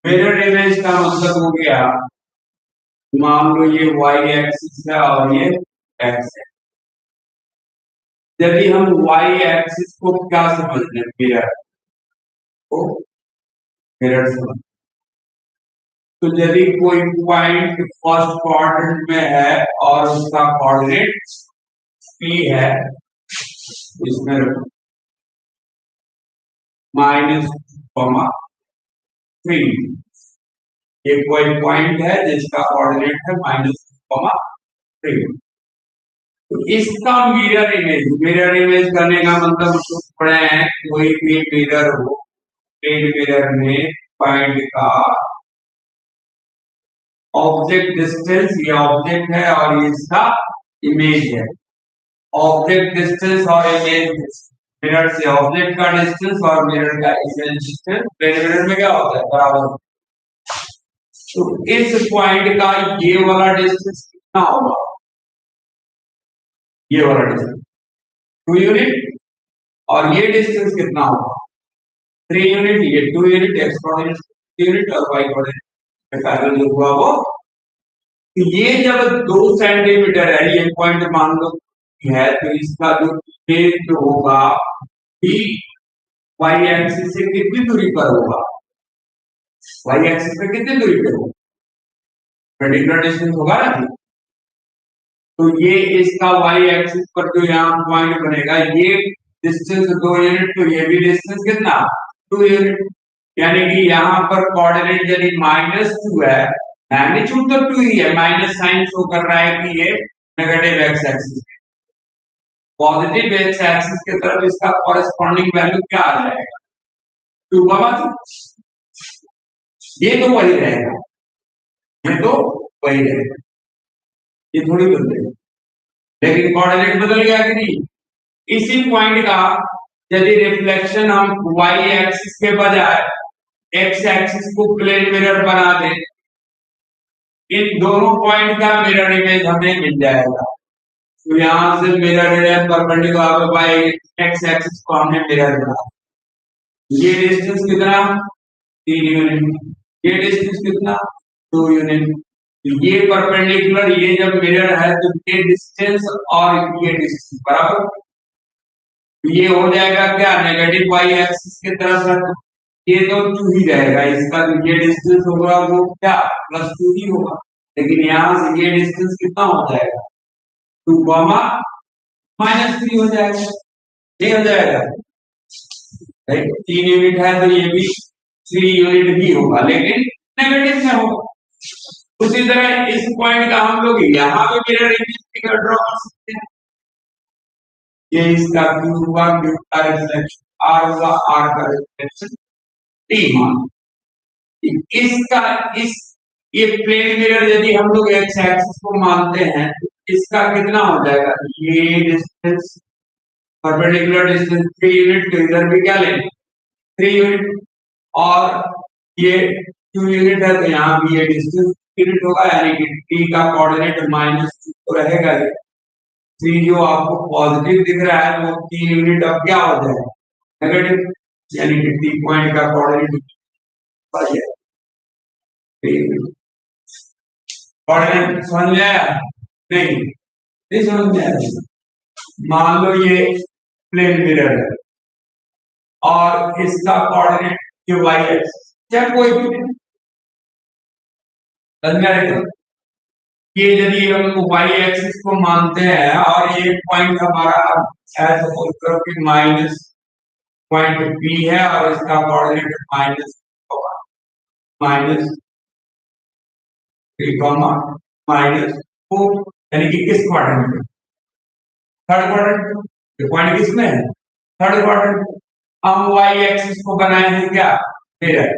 मिरर इमेज का मतलब हो गया मान लो ये y एक्सिस है और ये x है यदि हम y एक्सिस को क्या समझते हैं मिरर को मिरर समझ तो यदि कोई पॉइंट फर्स्ट क्वाड्रेंट में है और उसका कोऑर्डिनेट p है इसमें -3 ये कोई पॉइंट है जिसका कोऑर्डिनेट है -3 तो इसका मिरर इमेज करने का मतलब उसको पढ़े हैं कोई भी मिरर हो प्लेन मिरर में पॉइंट का ऑब्जेक्ट डिस्टेंस ये ऑब्जेक्ट है और ये इसका इमेज है ऑब्जेक्ट डिस्टेंस और इमेज मिरर से ऑब्जेक्ट का डिस्टेंस और मिरर का इमेज डिस्टेंस प्लेन मिरर में क्या होता है बराबर तो इस पॉइंट का ये वाला डिस्टेंस कितना होगा ये वाला डिस्टेंस 2 यूनिट और ये डिस्टेंस कितना होगा 3 यूनिट ये 2 यूनिट एक्स कोऑर्डिनेट 3 यूनिट और वाई कोऑर्डिनेट पैरेलल जो हुआ वो तो ये जब 2 सेंटीमीटर है ये पॉइंट मान लो है तो इसका जो इमेज जो होगा भी वाई एक्सिस से कितनी दूरी पर होगा वाई एक्सिस पे कितनी दूरी पर होगा पर्टिकुलर डिस्टेंस होगा ना तो ये इसका वाई एक्सिस पर जो यहाँ पॉइंट बनेगा ये डिस्टेंस 2 यूनिट तो ये भी डिस्टेंस कितना 2 यूनिट यानी कि यहाँ पर कोऑर्डिनेट यदि -2 है मैग्नीट्यूड तो 2 ही है माइनस साइन शो कर रहा है कि ये नेगेटिव एक्स एक्सिस है पॉजिटिव एक्स एक्सिस की तरफ इसका कॉरेस्पॉन्डिंग वैल्यू क्या आ जाएगा 2 ये तो वही रहेगा ये तो वही रहेगा ये थोड़ी बदलेगा लेकिन कोऑर्डिनेट बदल गया कि नहीं इसी पॉइंट का यदि रिफ्लेक्शन हम y एक्सिस के बजाय x एक्सिस को प्लेन मिरर बना दें इन दोनों पॉइंट का मिरर इमेज हमें मिल जाएगा तो यहां से mirror image perpendicular by x axis को हमने मिरर बना ये डिस्टेंस कितना 3 यूनिट ये डिस्टेंस कितना 2 यूनिट ये परपेंडिकुलर ये जब मिरर है तो ये डिस्टेंस और ये डिस्टेंस बराबर ये हो जाएगा क्या नेगेटिव वाई एक्सिस की तरफ है ये तो 2 ही रहेगा इसका जो ये डिस्टेंस होगा वो क्या +2 ही होगा लेकिन यहां से ये डिस्टेंस कितना हो जाएगा 2, -3 हो जाएगा, नहीं हो जाएगा? 3 यूनिट है तो ये भी 3 यूनिट भी होगा, लेकिन नेगेटिव में होगा। उसी तरह इस पॉइंट का हम लोग यहाँ पे मिरर इमेज फिगर ड्रॉ कर सकते हैं। ये इसका Q हुआ, Q का रिफ्लेक्शन R हुआ, R का रिफ्लेक्शन T मान। इसका इस ये प्लेन मिरर यदि हम लोग एक्स एक्सिस को मानते हैं तो इसका कितना हो जाएगा? ये डिस्टेंस परपेंडिकुलर डिस्टेंस 3 यूनिट, तो इधर भी क्या लेंगे 3 यूनिट, और ये 2 यूनिट है तो यहाँ भी ये डिस्टेंस यूनिट होगा, यानी कि t का कोऑर्डिनेट -2 तो रहेगा ही। 3 जो आपको पॉजिटिव दिख रहा है वो 3 यूनिट अब क्या हो जाएगा नेगेटिव, यानी कि t पॉइंट का कोऑर्डिनेट बढ़ जाएगा। कोऑर्डिनेट समझ में आया? नहीं समझ में आया। मान लो ये प्लेन मिरर है और इसका कोऑर्डिनेट ये y एक्सिस या कोई भी समझ में आएगा। ये यदि हम y एक्सिस को मानते हैं और ये पॉइंट हमारा है सपोज करो कि माइनस पॉइंट P है और इसका कोऑर्डिनेट माइनस -3 यानी कि किस क्वाड्रेंट में? Third quadrant. ये पॉइंट किस में है? Third quadrant. हम y एक्सिस को बनाए हैं क्या मिरर,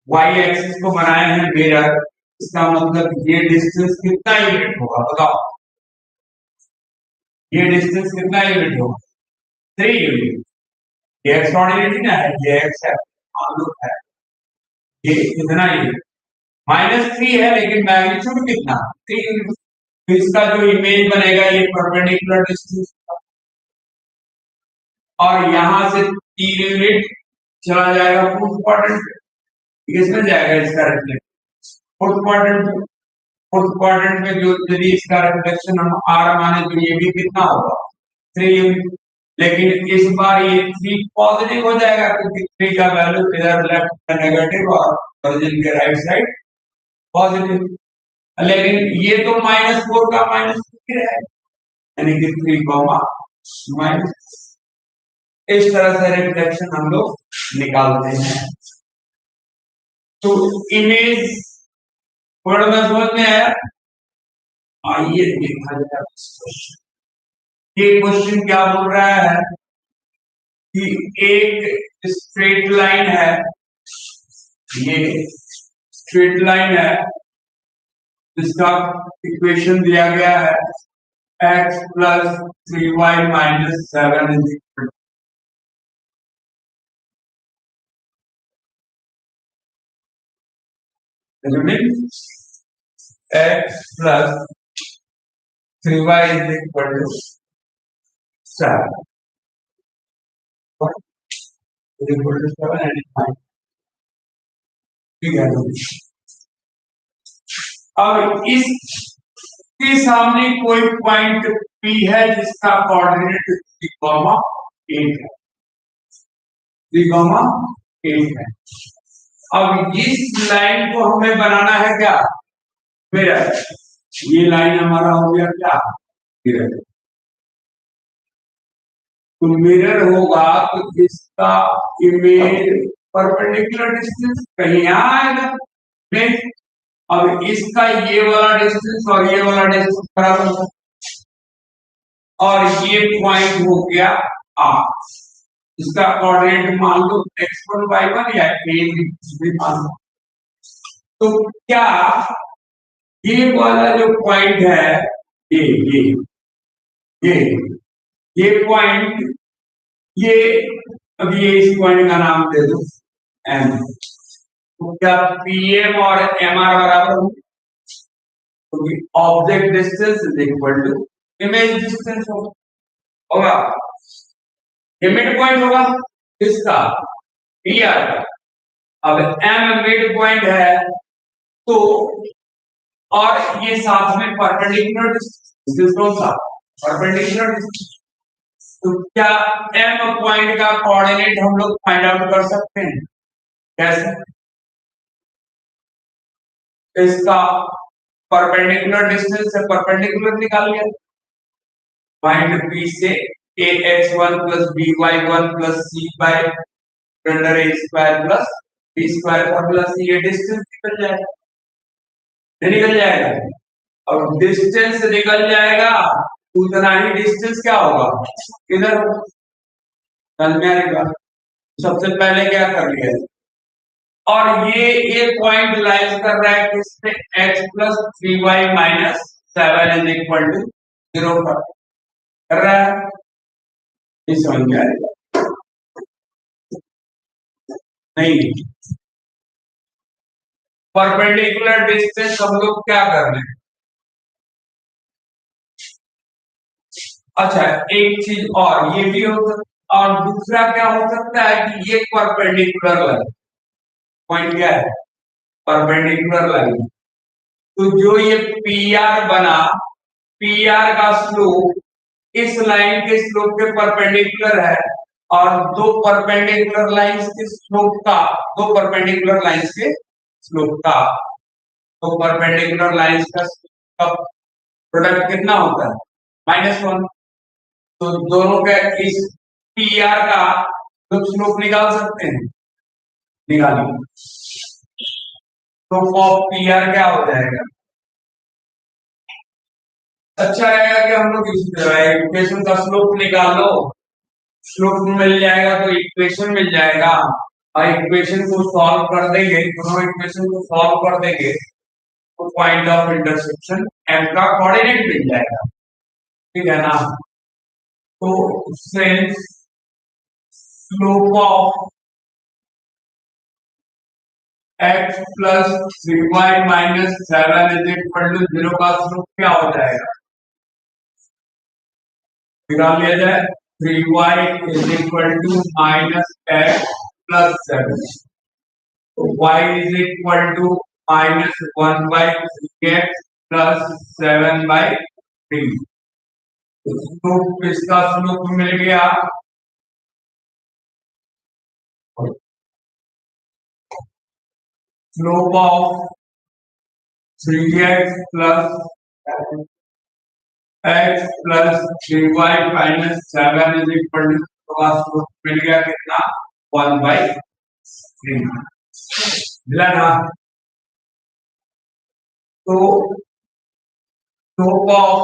y एक्सिस को बनाए हैं मिरर, इसका मतलब ये डिस्टेंस कितना यूनिट होगा बताओ? ये डिस्टेंस कितना यूनिट होगा? 3 यूनिट। ये एक्स कोऑर्डिनेट ना है, ये एक्स है, मान लो है, ये कितना यूनिट? -3 है, लेकिन मैग्नीट्यूड कितना? 3 यूनिट। तो इसका जो इमेज बनेगा ये परपेंडिकुलर डिस्टेंस और यहां से 3 यूनिट चला जाएगा फोर्थ क्वाड्रेंट, किसमें जाएगा इसका reflection? Fourth quadrant. Fourth quadrant में जो यदि इसका रिफ्लेक्शन हम आर माने तो ये भी कितना होगा 3 यूनिट, लेकिन इस बार ये 3 पॉजिटिव हो जाएगा क्योंकि 3 का वैल्यू इधर लेफ्ट में नेगेटिव और ओरिजिन के राइट साइड पॉजिटिव, लेकिन ये तो -4 का -3 है, यानी कि 3 माइनस। इस तरह से रिफ्लेक्शन हम लोग निकालते हैं। तो इमेज थोड़ा मैं समझ में आया? आइए देखा जाए ये क्वेश्चन क्या बोल रहा है कि एक स्ट्रेट लाइन है, ये स्ट्रेट लाइन है जिसका इक्वेशन दिया गया है x plus 3y minus 7 is equal x plus 3y is equal to 7 equal to 7 and 5। ठीक है, अब इसके सामने कोई पॉइंट P है जिसका कोऑर्डिनेट 3,8 है, 3,8 है। अब इस लाइन को हमें बनाना है क्या मिरर, ये लाइन हमारा हो गया क्या मिरर। तो मिरर होगा तो इसका इमेज परपेंडिकुलर डिस्टेंस कहीं यहाँ आएगा नहीं। अब इसका ये वाला डिस्टेंस और ये वाला डिस्टेंस बराबर है और ये पॉइंट हो गया R, इसका कोऑर्डिनेट मान लो x1 y1 या भी मान लो। तो क्या ये वाला जो पॉइंट है ये ये ये ये पॉइंट ये अभी ये इस पॉइंट का नाम दे दो M, तो क्या PM और MR बराबर होंगे? तो object distance is equal to image distance होगा, ये मिड पॉइंट होगा इसका PR का। अब M मिड पॉइंट है तो और ये साथ में परपेंडिकुलर डिस्टेंस कौन सा परपेंडिकुलर डिस्टेंस, तो क्या M पॉइंट का कोऑर्डिनेट हम लोग फाइंड आउट कर सकते हैं कैसे? इसका परपेंडिकुलर डिस्टेंस से परपेंडिकुलर निकाल लिया पॉइंट बी से a x one plus b y one plus C by under a square plus B square और प्लस ये डिस्टेंस निकल जाएगा, निकल जाएगा। और डिस्टेंस निकल जाएगा उतना ही डिस्टेंस क्या होगा इधर का। सबसे पहले क्या कर लिया, और ये पॉइंट लाइज कर रहा है किससे, x plus three Y minus seven is equal to zero पर कर रहा है। इस समझ में आएगा नहीं, परपेंडिकुलर डिस्टेंस हम लोग क्या कर रहे हैं। अच्छा एक चीज और ये भी हो सकता, और दूसरा क्या हो सकता है कि ये परपेंडिकुलर लाइन, पॉइंट क्या है परपेंडिकुलर लाइन, तो जो ये पी आर बना, पी आर का स्लोप इस लाइन के स्लोप के परपेंडिकुलर है, और दो परपेंडिकुलर लाइंस के स्लोप का, दो परपेंडिकुलर लाइंस के स्लोप का, तो परपेंडिकुलर लाइंस का प्रोडक्ट कितना होता है -1। तो दोनों के इस पी आर का स्लोप निकाल सकते हैं, निकालिए। तो ऑफ पी आर क्या हो जाएगा, अच्छा रहेगा कि हम लोग इस इक्वेशन का स्लोप निकाल लो, स्लोप मिल जाएगा तो इक्वेशन मिल जाएगा, और इक्वेशन को सॉल्व कर देंगे, दोनों इक्वेशन को सॉल्व कर देंगे तो पॉइंट ऑफ इंटरसेक्शन एम का कोऑर्डिनेट मिल जाएगा, ठीक है ना। तो since slope of x plus three Y minus seven is equal to zero का स्लोप क्या हो जाएगा, निकाल लिया जाए, three Y is equal to minus X plus seven, तो y is equal to minus one by three x plus seven by three. Slope इसका स्लोप मिल गया slope of three x plus x plus three Y minus seven is equal to मिल गया कितना 1/3 मिला ना। तो स्लोप ऑफ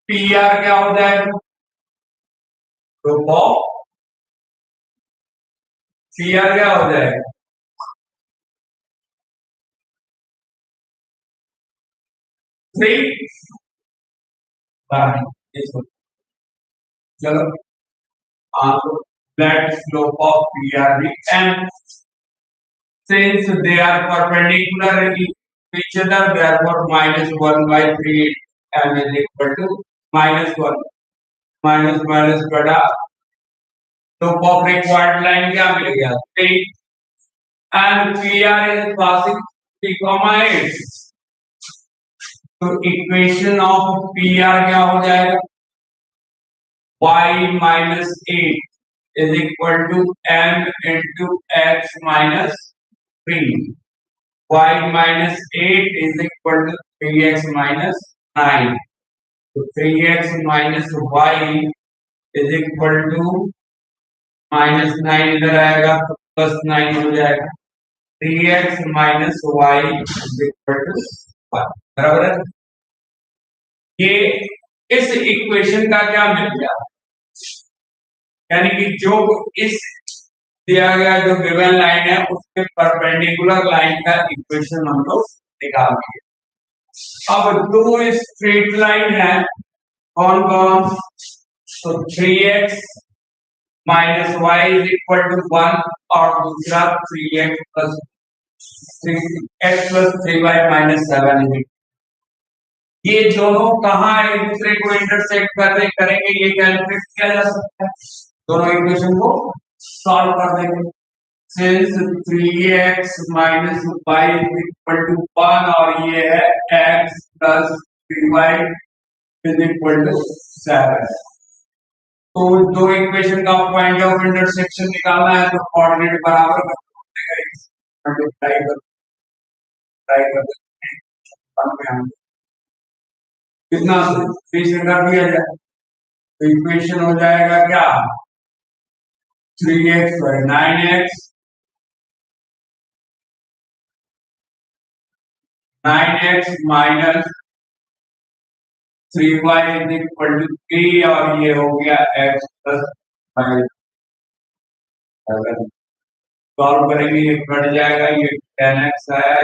पी आर क्या हो जाएगा, स्लोप ऑफ पी आर क्या हो जाएगा, थ्री। चलो हाँ, तो that slope of PRV and since they are perpendicular to each other, therefore minus one by three m is equal to minus one, minus minus बड़ा slope of required line क्या मिल गया 3 and PR is passing 3,8, तो इक्वेशन ऑफ PR क्या हो जाएगा y minus 8 is equal to m into x minus 3. Y minus 8 is equal to 3x minus 9. So 3x minus y is equal to minus 9 इधर आएगा तो प्लस 9 हो जाएगा, 3x minus y is equal to 1, बराबर है। ये इस इक्वेशन का क्या मिल गया, यानी कि जो इस दिया गया जो गिवन लाइन है उसके परपेंडिकुलर लाइन का इक्वेशन हम लोग निकालेंगे। अब दो स्ट्रेट लाइन है, कौन कौन, तो 3x minus Y is equal to 1 और दूसरा 3x plus 3x plus 3y minus 7 है। ये दोनों कहाँ एक दूसरे को इंटरसेक्ट करते करेंगे ये कैलकुलेट किया जा सकता है, दोनों इक्वेशन को सॉल्व कर देंगे। Since 3x minus y equal to 1 और ये है x plus 3y is equal to 7, तो दो इक्वेशन का पॉइंट ऑफ इंटरसेक्शन निकालना है तो कोऑर्डिनेट बराबर मल्टीप्लाई कर कितना 3 से कर दिया जाए तो इक्वेशन हो जाएगा क्या 3x by 9x minus 3y is equal to 3 और ये हो गया x प्लस 5 सॉल्व करेंगे ये कट जाएगा ये 10x आया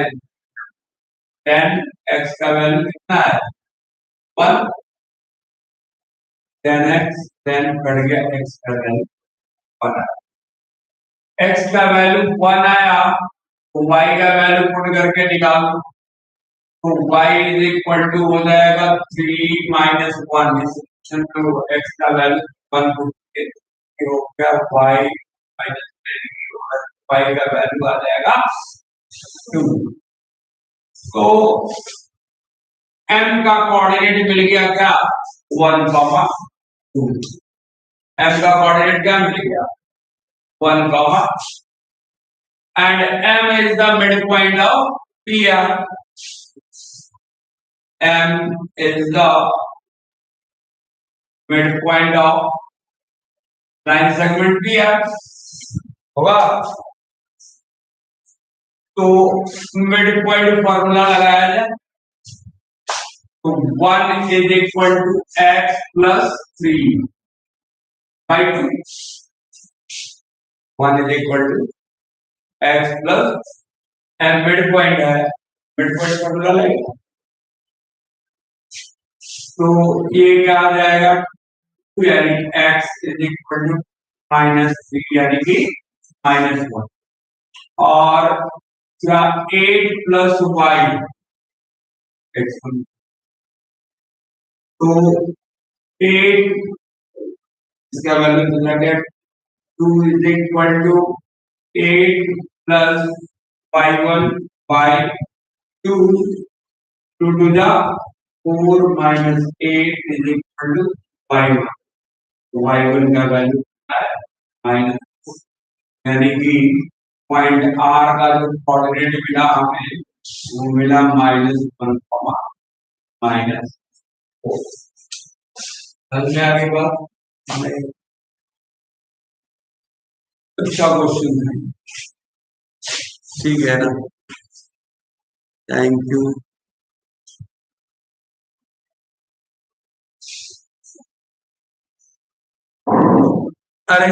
10x का वैल्यू कितना है 1 10x 10 कट गया x का वैल्यू 1 x का वैल्यू 1 आया तो y का वैल्यू पुट करके निकालो तो y इज इक्वल टू हो जाएगा 3 माइनस 1 इस तो x का वैल्यू 1 पुट करके हो गया y माइनस y का वैल्यू आ जाएगा 2 तो m का कोऑर्डिनेट मिल गया क्या 1, 2 m का कोऑर्डिनेट क्या मिल गया 1, and m is the midpoint of PR. M is the midpoint of line segment PR. होगा तो midpoint फॉर्मूला लगाया जाए तो 1 is equal to x plus 3 by 2. 1 is equal to x plus and midpoint है midpoint फॉर्मूला लगेगा तो ये क्या आ जाएगा यानी x is equal to -3 यानी कि -1 और 8 plus y तो 8 इसका वैल्यू कितना गया 2 is equal to 8 plus y1 by 2 2 to the 4 minus 8 is equal to y1 तो y1 का वैल्यू माइनस यानी कि पॉइंट आर का जो कोऑर्डिनेट मिला हमें वो मिला -1, -4 समझ में आ गई बात अच्छा क्वेश्चन है ठीक है ना थैंक यू अरे